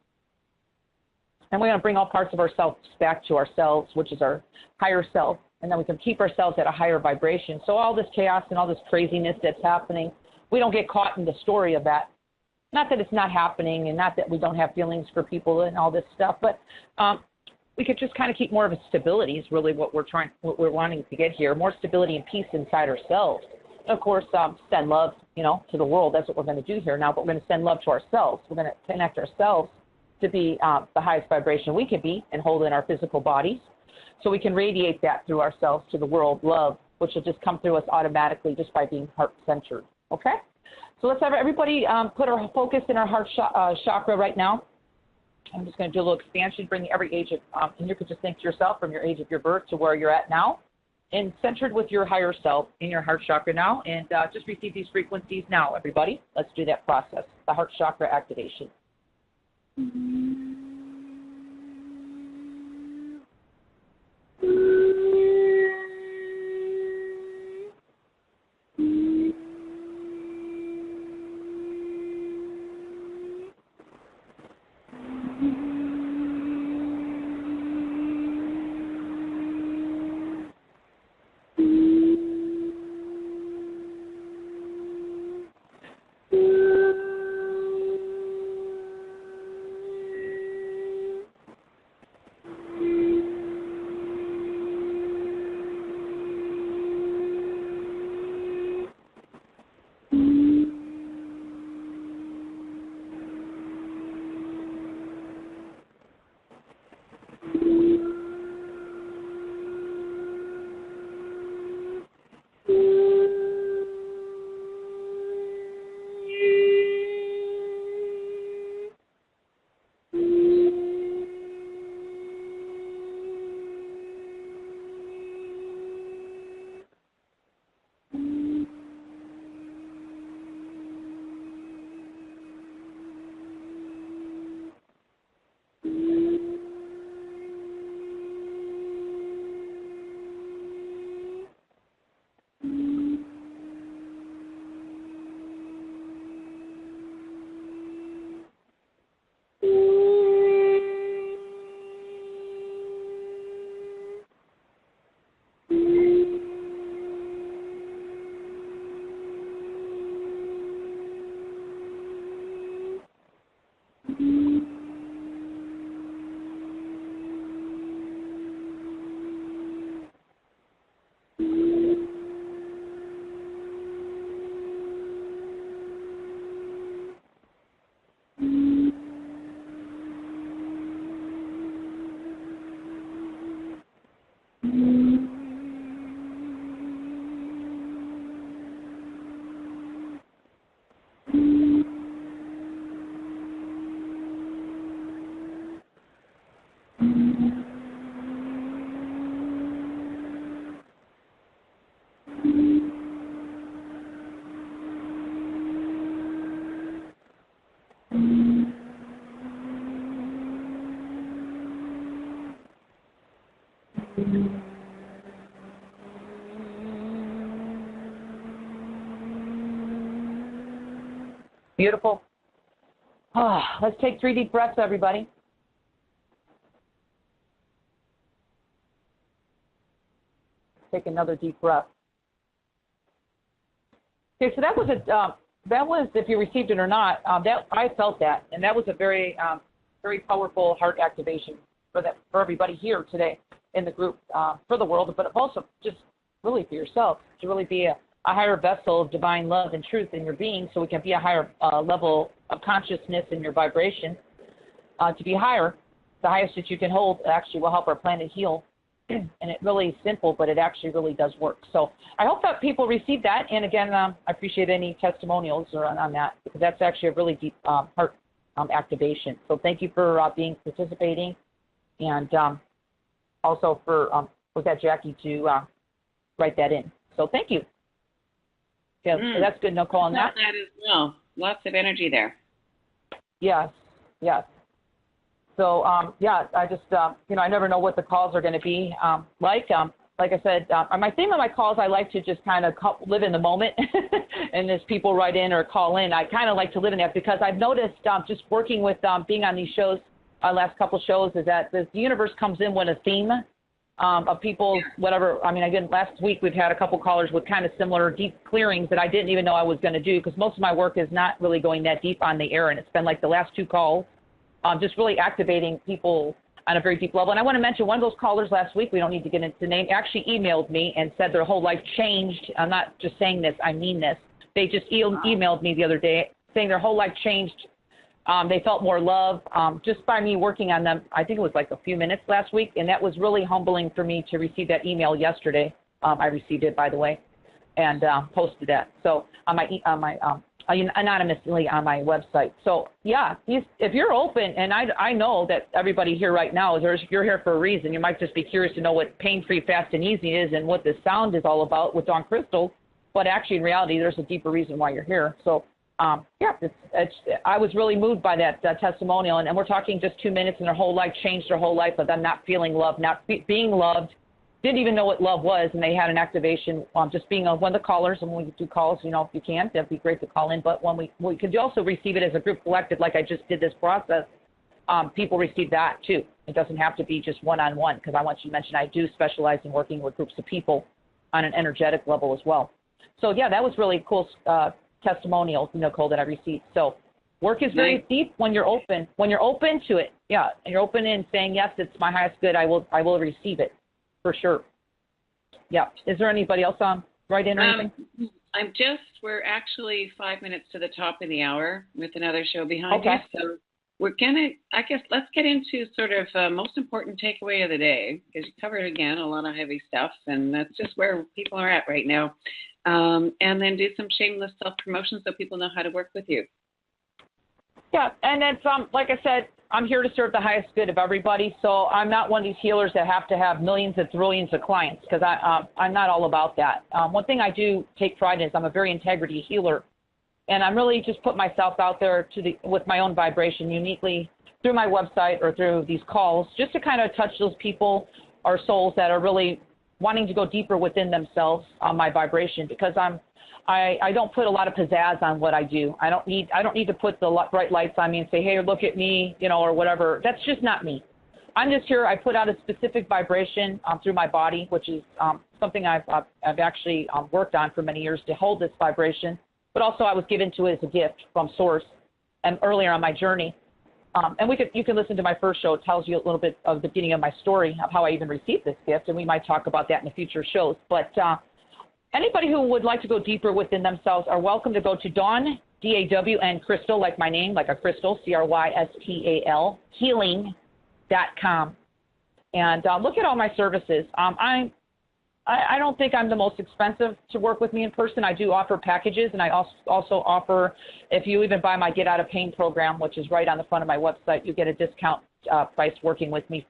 And we're going to bring all parts of ourselves back to ourselves, which is our higher self. And then we can keep ourselves at a higher vibration. So all this chaos and all this craziness that's happening, we don't get caught in the story of that. Not that it's not happening and not that we don't have feelings for people and all this stuff, but we could just kind of keep more of a stability is really what we're wanting to get here, more stability and peace inside ourselves. And of course, send love, to the world. That's what we're going to do here now, but we're going to send love to ourselves. We're going to connect ourselves to be the highest vibration we can be and hold in our physical bodies so we can radiate that through ourselves to the world, love, which will just come through us automatically just by being heart-centered, okay? So let's have everybody put our focus in our heart chakra right now. I'm just going to do a little expansion, bring every age of, and you could just think to yourself from your age of your birth to where you're at now, and centered with your higher self in your heart chakra now, and just receive these frequencies now, everybody. Let's do that process, the heart chakra activation. Beautiful. Let's take 3 deep breaths, everybody. Take another deep breath. Okay, so that was if you received it or not. That I felt that, and that was a very very powerful heart activation for everybody here today in the group, for the world, but also just really for yourself, to really be a higher vessel of divine love and truth in your being, so we can be a higher level of consciousness in your vibration. To be higher, the highest that you can hold, actually will help our planet heal. And it really is simple, but it actually really does work. So I hope that people receive that. And again, I appreciate any testimonials on that, because that's actually a really deep heart activation. So thank you for participating, and also for was that Jackie to write that in. So thank you. Yeah, that's good. No call on that. That as well. Lots of energy there. Yes. So, I just, I never know what the calls are going to be like. Like I said, my theme of my calls, I like to just kind of live in the moment. And as people write in or call in, I kind of like to live in that, because I've noticed just working with being on these shows, last couple shows, is that the universe comes in with a theme of people's whatever. I mean, again, last week we've had a couple callers with kind of similar deep clearings that I didn't even know I was going to do, because most of my work is not really going that deep on the air. And it's been like the last 2 calls. Just really activating people on a very deep level. And I want to mention one of those callers last week, we don't need to get into the name, actually emailed me and said their whole life changed. I'm not just saying this, I mean this. They just emailed me the other day saying their whole life changed. They felt more love just by me working on them. I think it was like a few minutes last week, and that was really humbling for me to receive that email yesterday. I received it, by the way, and posted that. So on my anonymously on my website. So yeah, if you're open, and I know that everybody here right now you're here for a reason. You might just be curious to know what pain-free, fast, and easy is, and what this sound is all about with Dawn Crystal. But actually, in reality, there's a deeper reason why you're here. So I was really moved by that testimonial, and we're talking just 2 minutes, and their whole life changed, their whole life of them not feeling loved, not being loved. Didn't even know what love was, and they had an activation just being one of the callers. And when we do calls, if you can, that'd be great to call in. But when we could also receive it as a group collective, like I just did this process, people receive that too. It doesn't have to be just one-on-one, because I want you to mention I do specialize in working with groups of people on an energetic level as well. So yeah, that was really cool testimonial, Nicole, that I received. So work is very deep when you're open. When you're open to it, and you're open in saying, yes, it's my highest good, I will receive it. For sure. Yeah. Is there anybody else on right in or anything? We're actually 5 minutes to the top of the hour with another show behind us. So we're let's get into sort of most important takeaway of the day, because you covered, again, a lot of heavy stuff, and that's just where people are at right now. And then do some shameless self-promotion so people know how to work with you. Yeah, and it's like I said, I'm here to serve the highest good of everybody. So I'm not one of these healers that have to have millions and trillions of clients, because I'm not all about that. One thing I do take pride in is I'm a very integrity healer, and I'm really just put myself out there with my own vibration uniquely through my website or through these calls, just to kind of touch those people or souls that are really wanting to go deeper within themselves on my vibration, because I don't put a lot of pizzazz on what I do. I don't need to put the bright lights on me and say, hey, look at me, or whatever. That's just not me. I'm just here. I put out a specific vibration through my body, which is something I've actually worked on for many years to hold this vibration. But also I was given to it as a gift from Source and earlier on my journey. And you can listen to my first show. It tells you a little bit of the beginning of my story of how I even received this gift, and we might talk about that in the future shows. But anybody who would like to go deeper within themselves are welcome to go to Dawn, D-A-W-N, Crystal, like my name, like a crystal, C-R-Y-S-T-A-L, healing.com. And look at all my services. I don't think I'm the most expensive to work with me in person. I do offer packages, and I also offer, if you even buy my Get Out of Pain program, which is right on the front of my website, you get a discount price working with me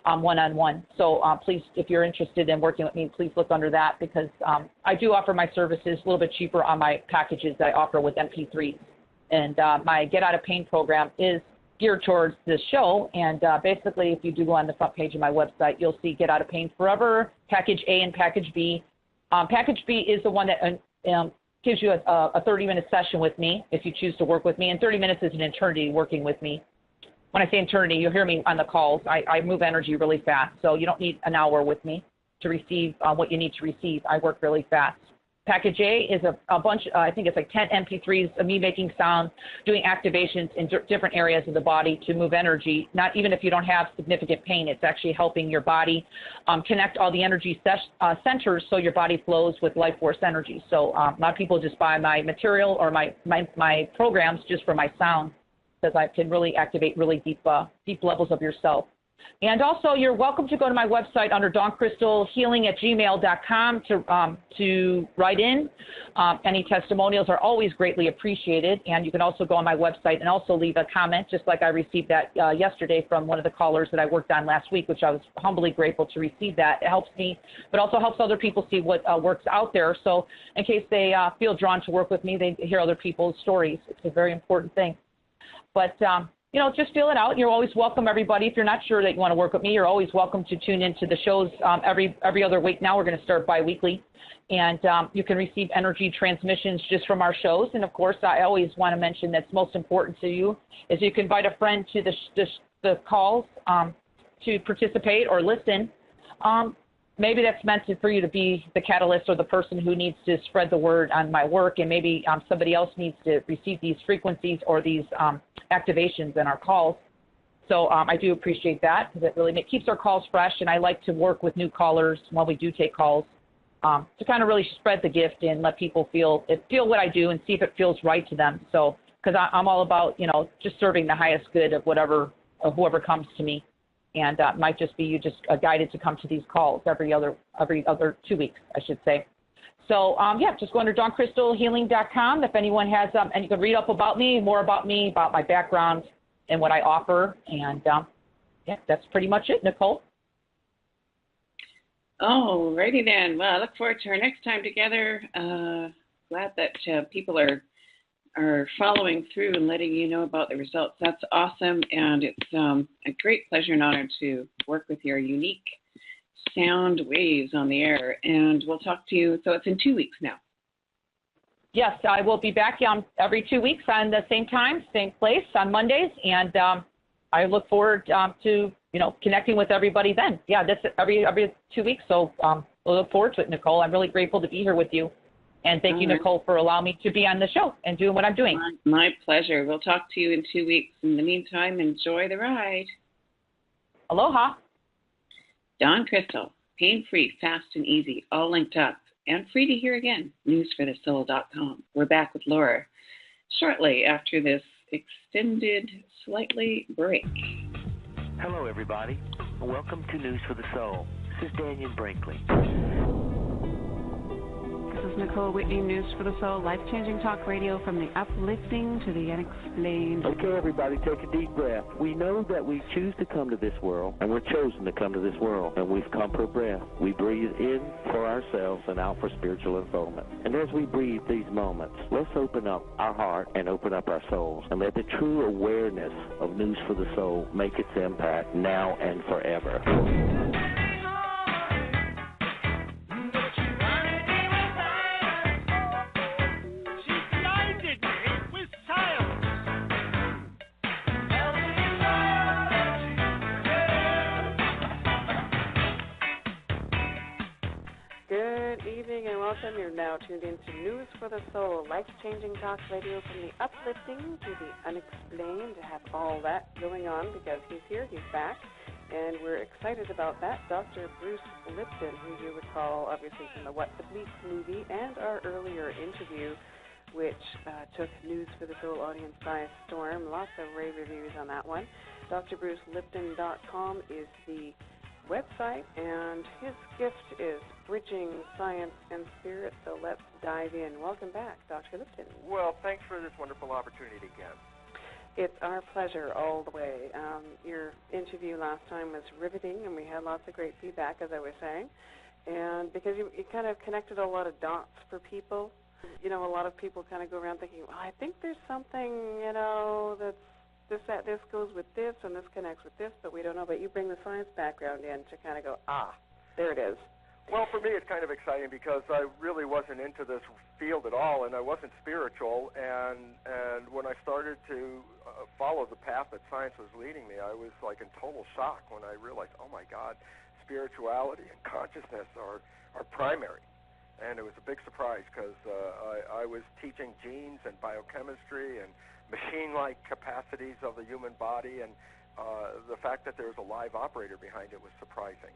one-on-one. So please, if you're interested in working with me, please look under that, because I do offer my services a little bit cheaper on my packages that I offer with MP3s. And my Get Out of Pain program is geared towards this show. And basically, if you do go on the front page of my website, you'll see Get Out of Pain Forever, Package A and Package B. Package B is the one that gives you a 30-minute session with me if you choose to work with me. And 30 minutes is an eternity working with me. When I say eternity, you'll hear me on the calls. I move energy really fast, so you don't need an hour with me to receive what you need to receive. I work really fast. Package A is a bunch, I think it's like 10 MP3s of me making sound, doing activations in different areas of the body to move energy. Not even if you don't have significant pain, it's actually helping your body connect all the energy centers so your body flows with life force energy. So a lot of people just buy my material or my programs just for my sound, because I can really activate really deep levels of yourself. And also, you're welcome to go to my website under DawnCrystalHealing@gmail.com to write in. Any testimonials are always greatly appreciated. And you can also go on my website and also leave a comment, just like I received that yesterday from one of the callers that I worked on last week, which I was humbly grateful to receive that. It helps me, but also helps other people see what works out there. So in case they feel drawn to work with me, they hear other people's stories. It's a very important thing. But just feel it out. You're always welcome, everybody. If you're not sure that you want to work with me, you're always welcome to tune into the shows every other week. Now we're going to start bi-weekly. And you can receive energy transmissions just from our shows. And, of course, I always want to mention that's most important to you is you can invite a friend to the calls to participate or listen. Maybe that's meant for you to be the catalyst or the person who needs to spread the word on my work, and maybe somebody else needs to receive these frequencies or these activations in our calls. So I do appreciate that because it really keeps our calls fresh, and I like to work with new callers when we do take calls to kind of really spread the gift and let people feel what I do and see if it feels right to them. So because I'm all about, just serving the highest good of whoever comes to me. And it might just be you just guided to come to these calls every other 2 weeks, I should say. So, just go under DawnCrystalHealing.com if anyone has, and you can read up about me, more about me, about my background and what I offer. And, that's pretty much it, Nicole. Oh, righty then. Well, I look forward to our next time together. Glad that people are following through and letting you know about the results. That's awesome, and it's a great pleasure and honor to work with your unique sound waves on the air. And we'll talk to you, so it's in 2 weeks now. Yes, I will be back every 2 weeks on the same time, same place on Mondays, and I look forward to connecting with everybody then. Yeah, that's every 2 weeks, so we'll look forward to it, Nicole. I'm really grateful to be here with you. And thank you, Nicole, for allowing me to be on the show and doing what I'm doing. My pleasure. We'll talk to you in 2 weeks. In the meantime, enjoy the ride. Aloha. Dawn Crystal, pain-free, fast and easy, all linked up, and free to hear again, newsforthesoul.com. We're back with Laura shortly after this extended, slightly break. Hello, everybody. Welcome to News for the Soul. This is Daniel Brinkley. This is Nicole Whitney, News for the Soul, life-changing talk radio from the uplifting to the unexplained. Okay, everybody, take a deep breath. We know that we choose to come to this world, and we're chosen to come to this world, and we've come for breath. We breathe in for ourselves and out for spiritual unfoldment. And as we breathe these moments, let's open up our heart and open up our souls, and let the true awareness of News for the Soul make its impact now and forever. Good evening and welcome. You're now tuned in to News for the Soul, life-changing talk radio from the uplifting to the unexplained. To have all that going on because he's here, he's back, and we're excited about that. Dr. Bruce Lipton, who you recall obviously from the What the Bleep movie and our earlier interview, which took News for the Soul audience by storm. Lots of rave reviews on that one. DrBruceLipton.com is the website, and his gift is bridging science and spirit, so let's dive in. Welcome back, Dr. Lipton. Well, thanks for this wonderful opportunity again. It's our pleasure all the way. Your interview last time was riveting, and we had lots of great feedback, as I was saying, and because you kind of connected a lot of dots for people. A lot of people kind of go around thinking, well, I think there's something, that's this goes with this, and this connects with this, but we don't know. But you bring the science background in to kind of go, there it is. Well, for me, it's kind of exciting because I really wasn't into this field at all, and I wasn't spiritual. And when I started to follow the path that science was leading me, I was like in total shock when I realized, oh my God, spirituality and consciousness are primary. And it was a big surprise because I was teaching genes and biochemistry and machine-like capacities of the human body, and the fact that there was a live operator behind it was surprising.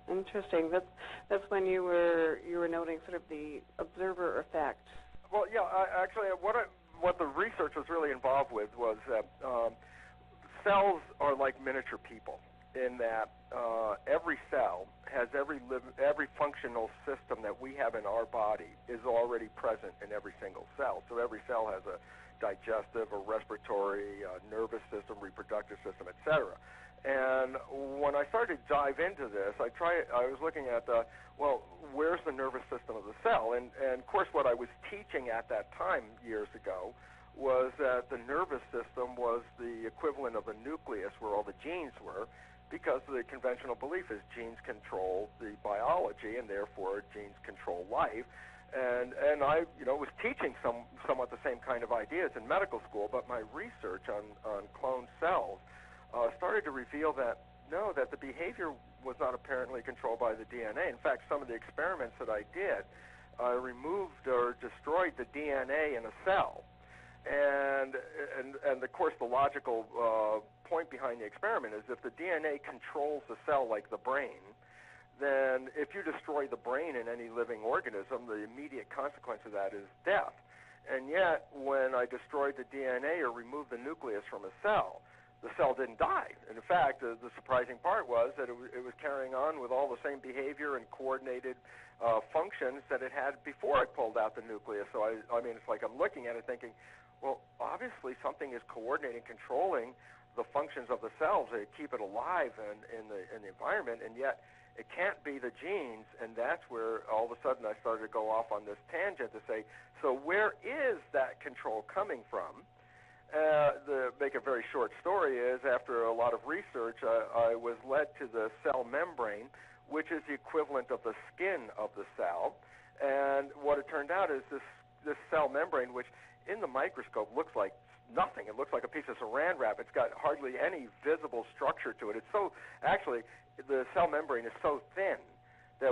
Interesting. That's when you were noting sort of the observer effect. Well, yeah. Actually, what the research was really involved with was that cells are like miniature people, in that every cell has every functional system that we have in our body is already present in every single cell. So every cell has a digestive, a respiratory, nervous system, reproductive system, etc. And when I started to dive into this, I was looking at where's the nervous system of the cell? And of course, what I was teaching at that time years ago was that the nervous system was the equivalent of the nucleus where all the genes were, because the conventional belief is genes control the biology, and therefore genes control life. And I was teaching somewhat the same kind of ideas in medical school, but my research on cloned cells started to reveal that the behavior was not apparently controlled by the DNA. In fact, some of the experiments that I did removed or destroyed the DNA in a cell. And of course, the logical point behind the experiment is if the DNA controls the cell like the brain, then if you destroy the brain in any living organism, the immediate consequence of that is death. And yet, when I destroyed the DNA or removed the nucleus from a cell, the cell didn't die. And in fact, the surprising part was that it was carrying on with all the same behavior and coordinated functions that it had before I pulled out the nucleus. So I mean, it's like I'm looking at it thinking, well, obviously something is coordinating, controlling the functions of the cells to keep it alive in the environment, and yet it can't be the genes. And that's where all of a sudden I started to go off on this tangent to say, so where is that control coming from? To make a very short story is, after a lot of research, I was led to the cell membrane, which is the equivalent of the skin of the cell. And what it turned out is this cell membrane, which in the microscope looks like nothing. It looks like a piece of saran wrap. It's got hardly any visible structure to it. The cell membrane is so thin that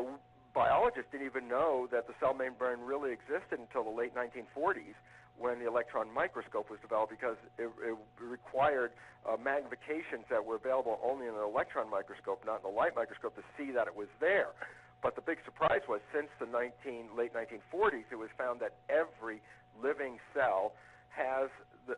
biologists didn't even know that the cell membrane really existed until the late 1940s, when the electron microscope was developed, because it required magnifications that were available only in an electron microscope, not in a light microscope, to see that it was there. But the big surprise was, since the late 1940s, it was found that every living cell has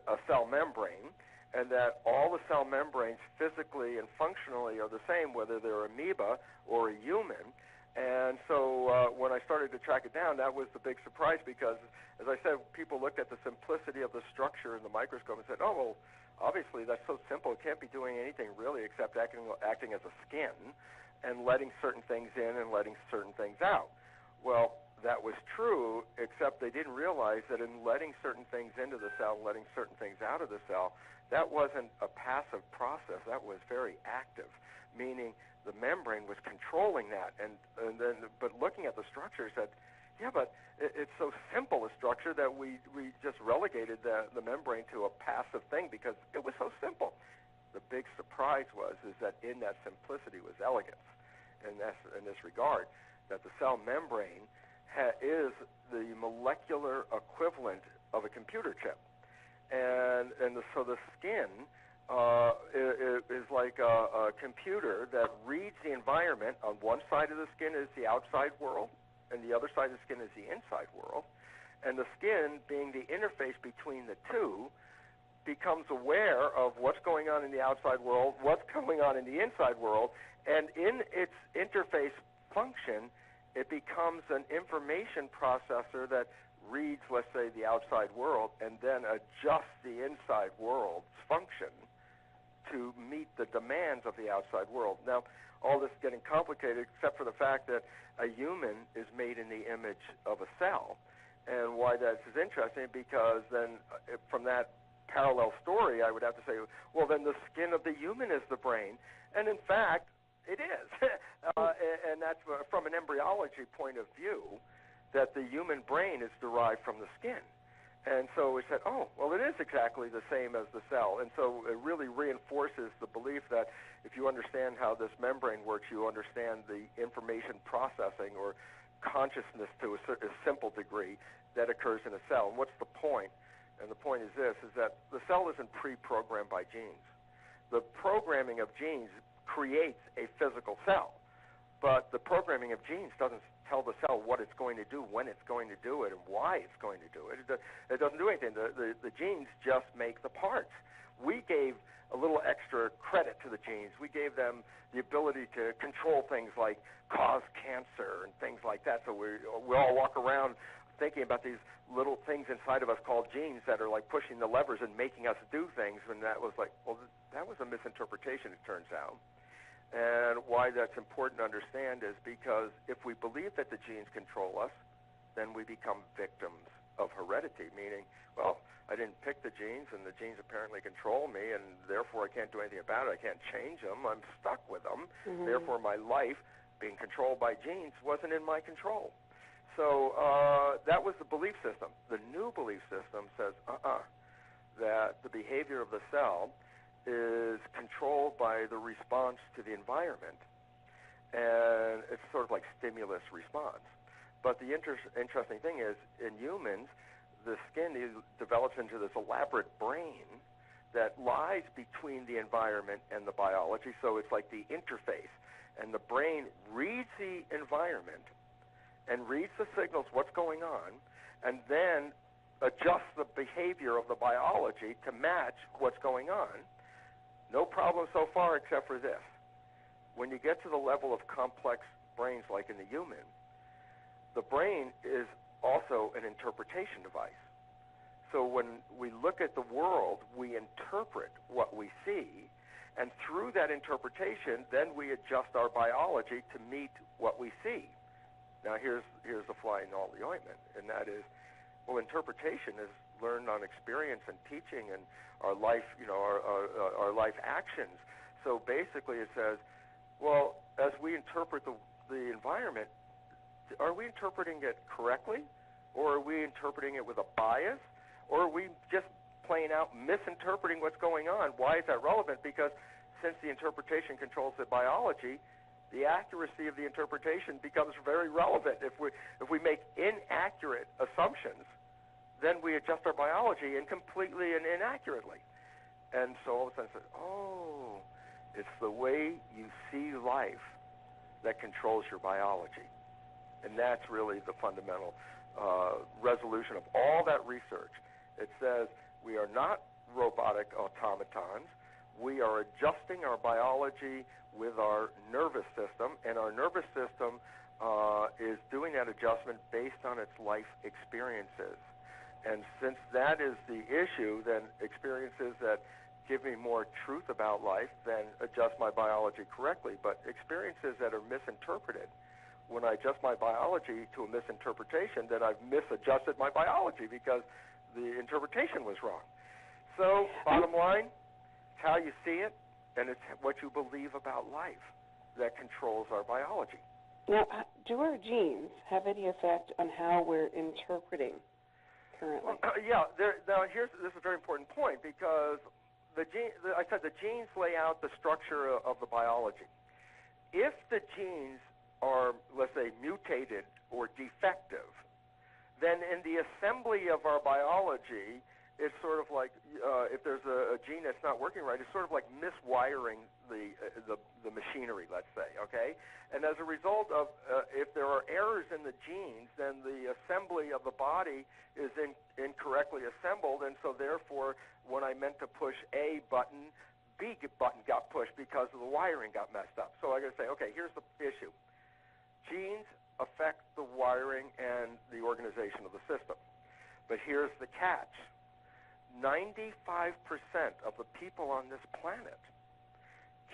a cell membrane, and that all the cell membranes physically and functionally are the same, whether they're amoeba or a human. And so when I started to track it down, that was the big surprise, because, as I said, people looked at the simplicity of the structure in the microscope and said, oh, well, obviously that's so simple. It can't be doing anything really except acting as a skin and letting certain things in and letting certain things out. Well, that was true, except they didn't realize that in letting certain things into the cell and letting certain things out of the cell, that wasn't a passive process. That was very active, meaning the membrane was controlling that. But looking at the structure said, yeah, but it's so simple a structure that we just relegated the membrane to a passive thing because it was so simple. The big surprise is that in that simplicity was elegance. In this regard, that the cell membrane is the molecular equivalent of a computer chip, so the skin is like a computer that reads the environment. On one side of the skin is the outside world, and the other side of the skin is the inside world. And the skin, being the interface between the two, becomes aware of what's going on in the outside world, what's going on in the inside world, and in its interface function, it becomes an information processor that reads, let's say, the outside world and then adjusts the inside world's function to meet the demands of the outside world. Now, all this is getting complicated, except for the fact that a human is made in the image of a cell. And why that is interesting, because then from that parallel story, I would have to say, well, then the skin of the human is the brain. And in fact, it is. And that's from an embryology point of view, that the human brain is derived from the skin. And so we said, oh, well, it is exactly the same as the cell. And so it really reinforces the belief that if you understand how this membrane works, you understand the information processing or consciousness to a simple degree that occurs in a cell. And what's the point? And the point is this, is that the cell isn't pre-programmed by genes. The programming of genes creates a physical cell, but the programming of genes doesn't tell the cell what it's going to do, when it's going to do it, and why it's going to do it. It doesn't do anything. The genes just make the parts. We gave a little extra credit to the genes. We gave them the ability to control things like cause cancer and things like that. So we all walk around thinking about these little things inside of us called genes that are like pushing the levers and making us do things. And that was like, well, that was a misinterpretation, it turns out. And why that's important to understand is because if we believe that the genes control us, then we become victims of heredity, meaning, well, I didn't pick the genes, and the genes apparently control me, and therefore I can't do anything about it. I can't change them. I'm stuck with them. Mm-hmm. Therefore, my life, being controlled by genes, wasn't in my control. So that was the belief system. The new belief system says, that the behavior of the cell is controlled by the response to the environment, and it's sort of like stimulus response. But the interesting thing is, in humans, the skin develops into this elaborate brain that lies between the environment and the biology, so it's like the interface. And the brain reads the environment and reads the signals, what's going on, and then adjusts the behavior of the biology to match what's going on. No problem so far except for this. When you get to the level of complex brains like in the human, the brain is also an interpretation device. So when we look at the world, we interpret what we see, and through that interpretation, then we adjust our biology to meet what we see. Now here's the fly in all the ointment, and that is, well, interpretation is learned on experience and teaching and our life, our life actions. So basically it says, well, as we interpret the environment, are we interpreting it correctly, or are we interpreting it with a bias, or are we just plain out misinterpreting what's going on? Why is that relevant? Because since the interpretation controls the biology, the accuracy of the interpretation becomes very relevant. If we make inaccurate assumptions, then we adjust our biology incompletely and inaccurately. And so all of a sudden, oh, it's the way you see life that controls your biology. And that's really the fundamental resolution of all that research. It says we are not robotic automatons. We are adjusting our biology with our nervous system, and our nervous system is doing that adjustment based on its life experiences. And since that is the issue, then experiences that give me more truth about life then adjust my biology correctly. But experiences that are misinterpreted, when I adjust my biology to a misinterpretation, then I've misadjusted my biology because the interpretation was wrong. So bottom line, it's how you see it, and it's what you believe about life that controls our biology. Now, do our genes have any effect on how we're interpreting currently? Well, this is a very important point, because I said the genes lay out the structure of the biology. If the genes are, let's say, mutated or defective, then in the assembly of our biology, it's sort of like if there's a gene that's not working right, it's sort of like miswiring the machinery, let's say, okay? And as a result of, if there are errors in the genes, then the assembly of the body is incorrectly assembled, and so therefore, when I meant to push A button, B button got pushed because the wiring got messed up. So I got to say, okay, here's the issue. Genes affect the wiring and the organization of the system. But here's the catch. 95% of the people on this planet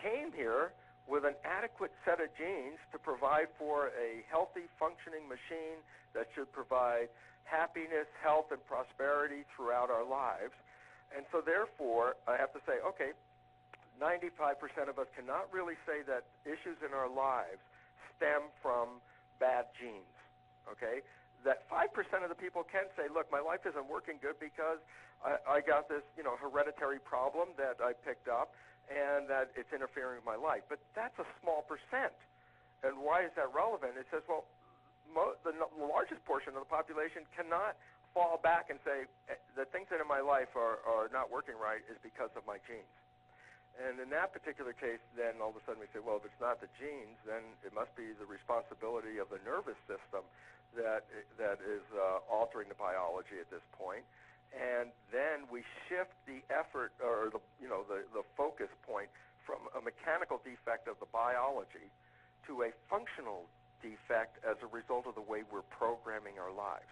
came here with an adequate set of genes to provide for a healthy, functioning machine that should provide happiness, health, and prosperity throughout our lives. And so therefore, I have to say, okay, 95% of us cannot really say that issues in our lives stem from bad genes, okay? That 5% of the people can say, look, my life isn't working good because I got this, hereditary problem that I picked up and that it's interfering with my life. But that's a small percent. And why is that relevant? It says, well, the largest portion of the population cannot fall back and say the things that in my life are not working right is because of my genes. And in that particular case, then all of a sudden we say, well, if it's not the genes, then it must be the responsibility of the nervous system that is altering the biology at this point. And then we shift the effort or the focus point from a mechanical defect of the biology to a functional defect as a result of the way we're programming our lives.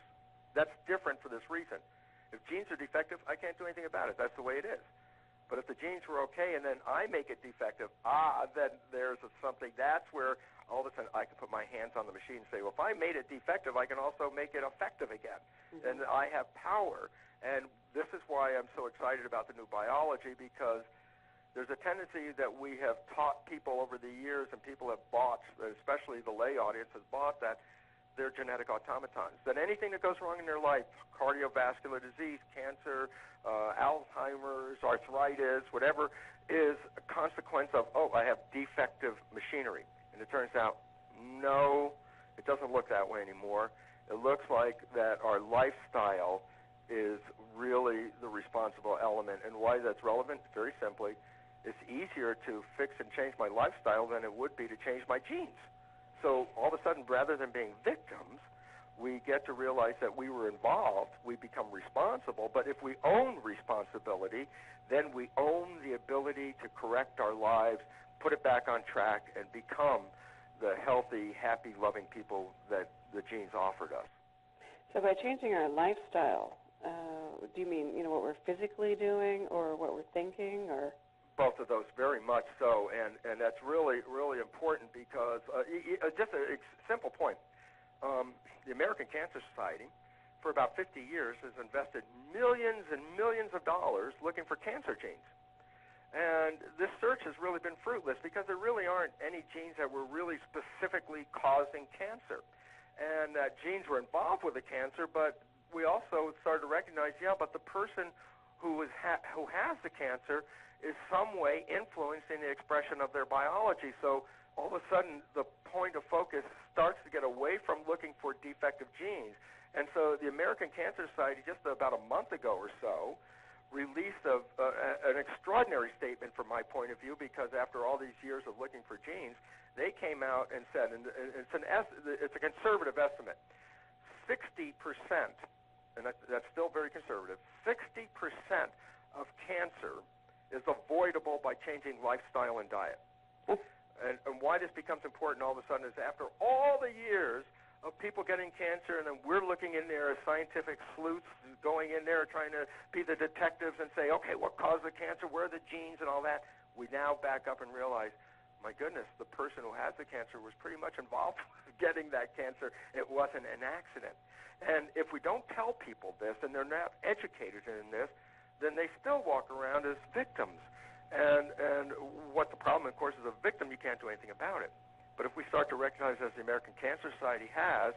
That's different for this reason. If genes are defective, I can't do anything about it. That's the way it is. But if the genes were okay and then I make it defective, then there's something. That's where all of a sudden I can put my hands on the machine and say, well, if I made it defective, I can also make it effective again. Mm-hmm. And I have power. And this is why I'm so excited about the new biology, because there's a tendency that we have taught people over the years, and people have bought, especially the lay audience has bought, that they're genetic automatons, that anything that goes wrong in their life, cardiovascular disease, cancer, Alzheimer's, arthritis, whatever, is a consequence of, I have defective machinery. And it turns out, no, it doesn't look that way anymore. It looks like that our lifestyle is really the responsible element. And why that's relevant? Very simply, it's easier to fix and change my lifestyle than it would be to change my genes. So all of a sudden, rather than being victims, we get to realize that we were involved, we become responsible, but if we own responsibility, then we own the ability to correct our lives, put it back on track, and become the healthy, happy, loving people that the genes offered us. So by changing our lifestyle, do you mean, what we're physically doing or what we're thinking, or? Both of those, very much so, and that's really, really important because just a simple point. The American Cancer Society, for about 50 years, has invested millions and millions of dollars looking for cancer genes. And this search has really been fruitless because there really aren't any genes that were really specifically causing cancer. And genes were involved with the cancer, but we also started to recognize, but the person who has the cancer is some way influencing the expression of their biology. So all of a sudden, the point of focus starts to get away from looking for defective genes. And so the American Cancer Society, just about a month ago or so, released an extraordinary statement from my point of view, because after all these years of looking for genes, they came out and said, and it's a conservative estimate, 60%, and that's still very conservative, 60% of cancer is avoidable by changing lifestyle and diet. And why this becomes important all of a sudden is after all the years of people getting cancer, and then we're looking in there as scientific sleuths, going in there trying to be the detectives and say, okay, what caused the cancer, where are the genes and all that, we now back up and realize, my goodness, the person who has the cancer was pretty much involved with getting that cancer. It wasn't an accident. And if we don't tell people this, and they're not educated in this, then they still walk around as victims. And what the problem, of course, is a victim, you can't do anything about it. But if we start to recognize, as the American Cancer Society has...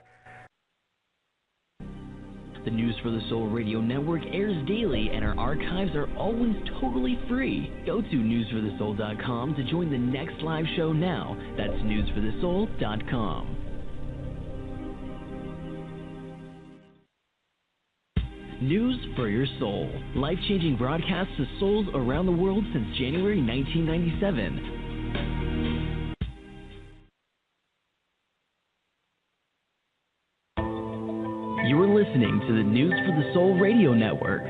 The News for the Soul Radio Network airs daily, and our archives are always totally free. Go to newsforthesoul.com to join the next live show now. That's newsforthesoul.com. News for your soul. Life-changing broadcasts to souls around the world since January 1997. You are listening to the News for the Soul Radio Network.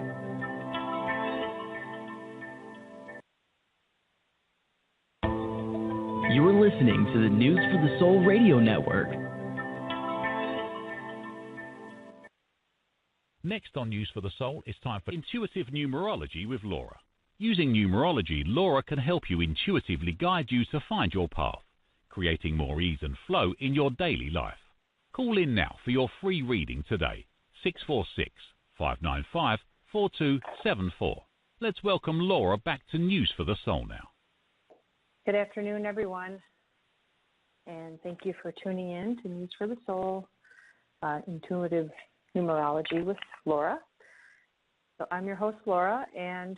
You are listening to the News for the Soul Radio Network. Next on News for the Soul, it's time for Intuitive Numerology with Laura. Using numerology, Laura can help you intuitively guide you to find your path, creating more ease and flow in your daily life. Call in now for your free reading today, 646-595-4274. Let's welcome Laura back to News for the Soul now. Good afternoon, everyone, and thank you for tuning in to News for the Soul, Intuitive Numerology with Laura. So I'm your host, Laura, and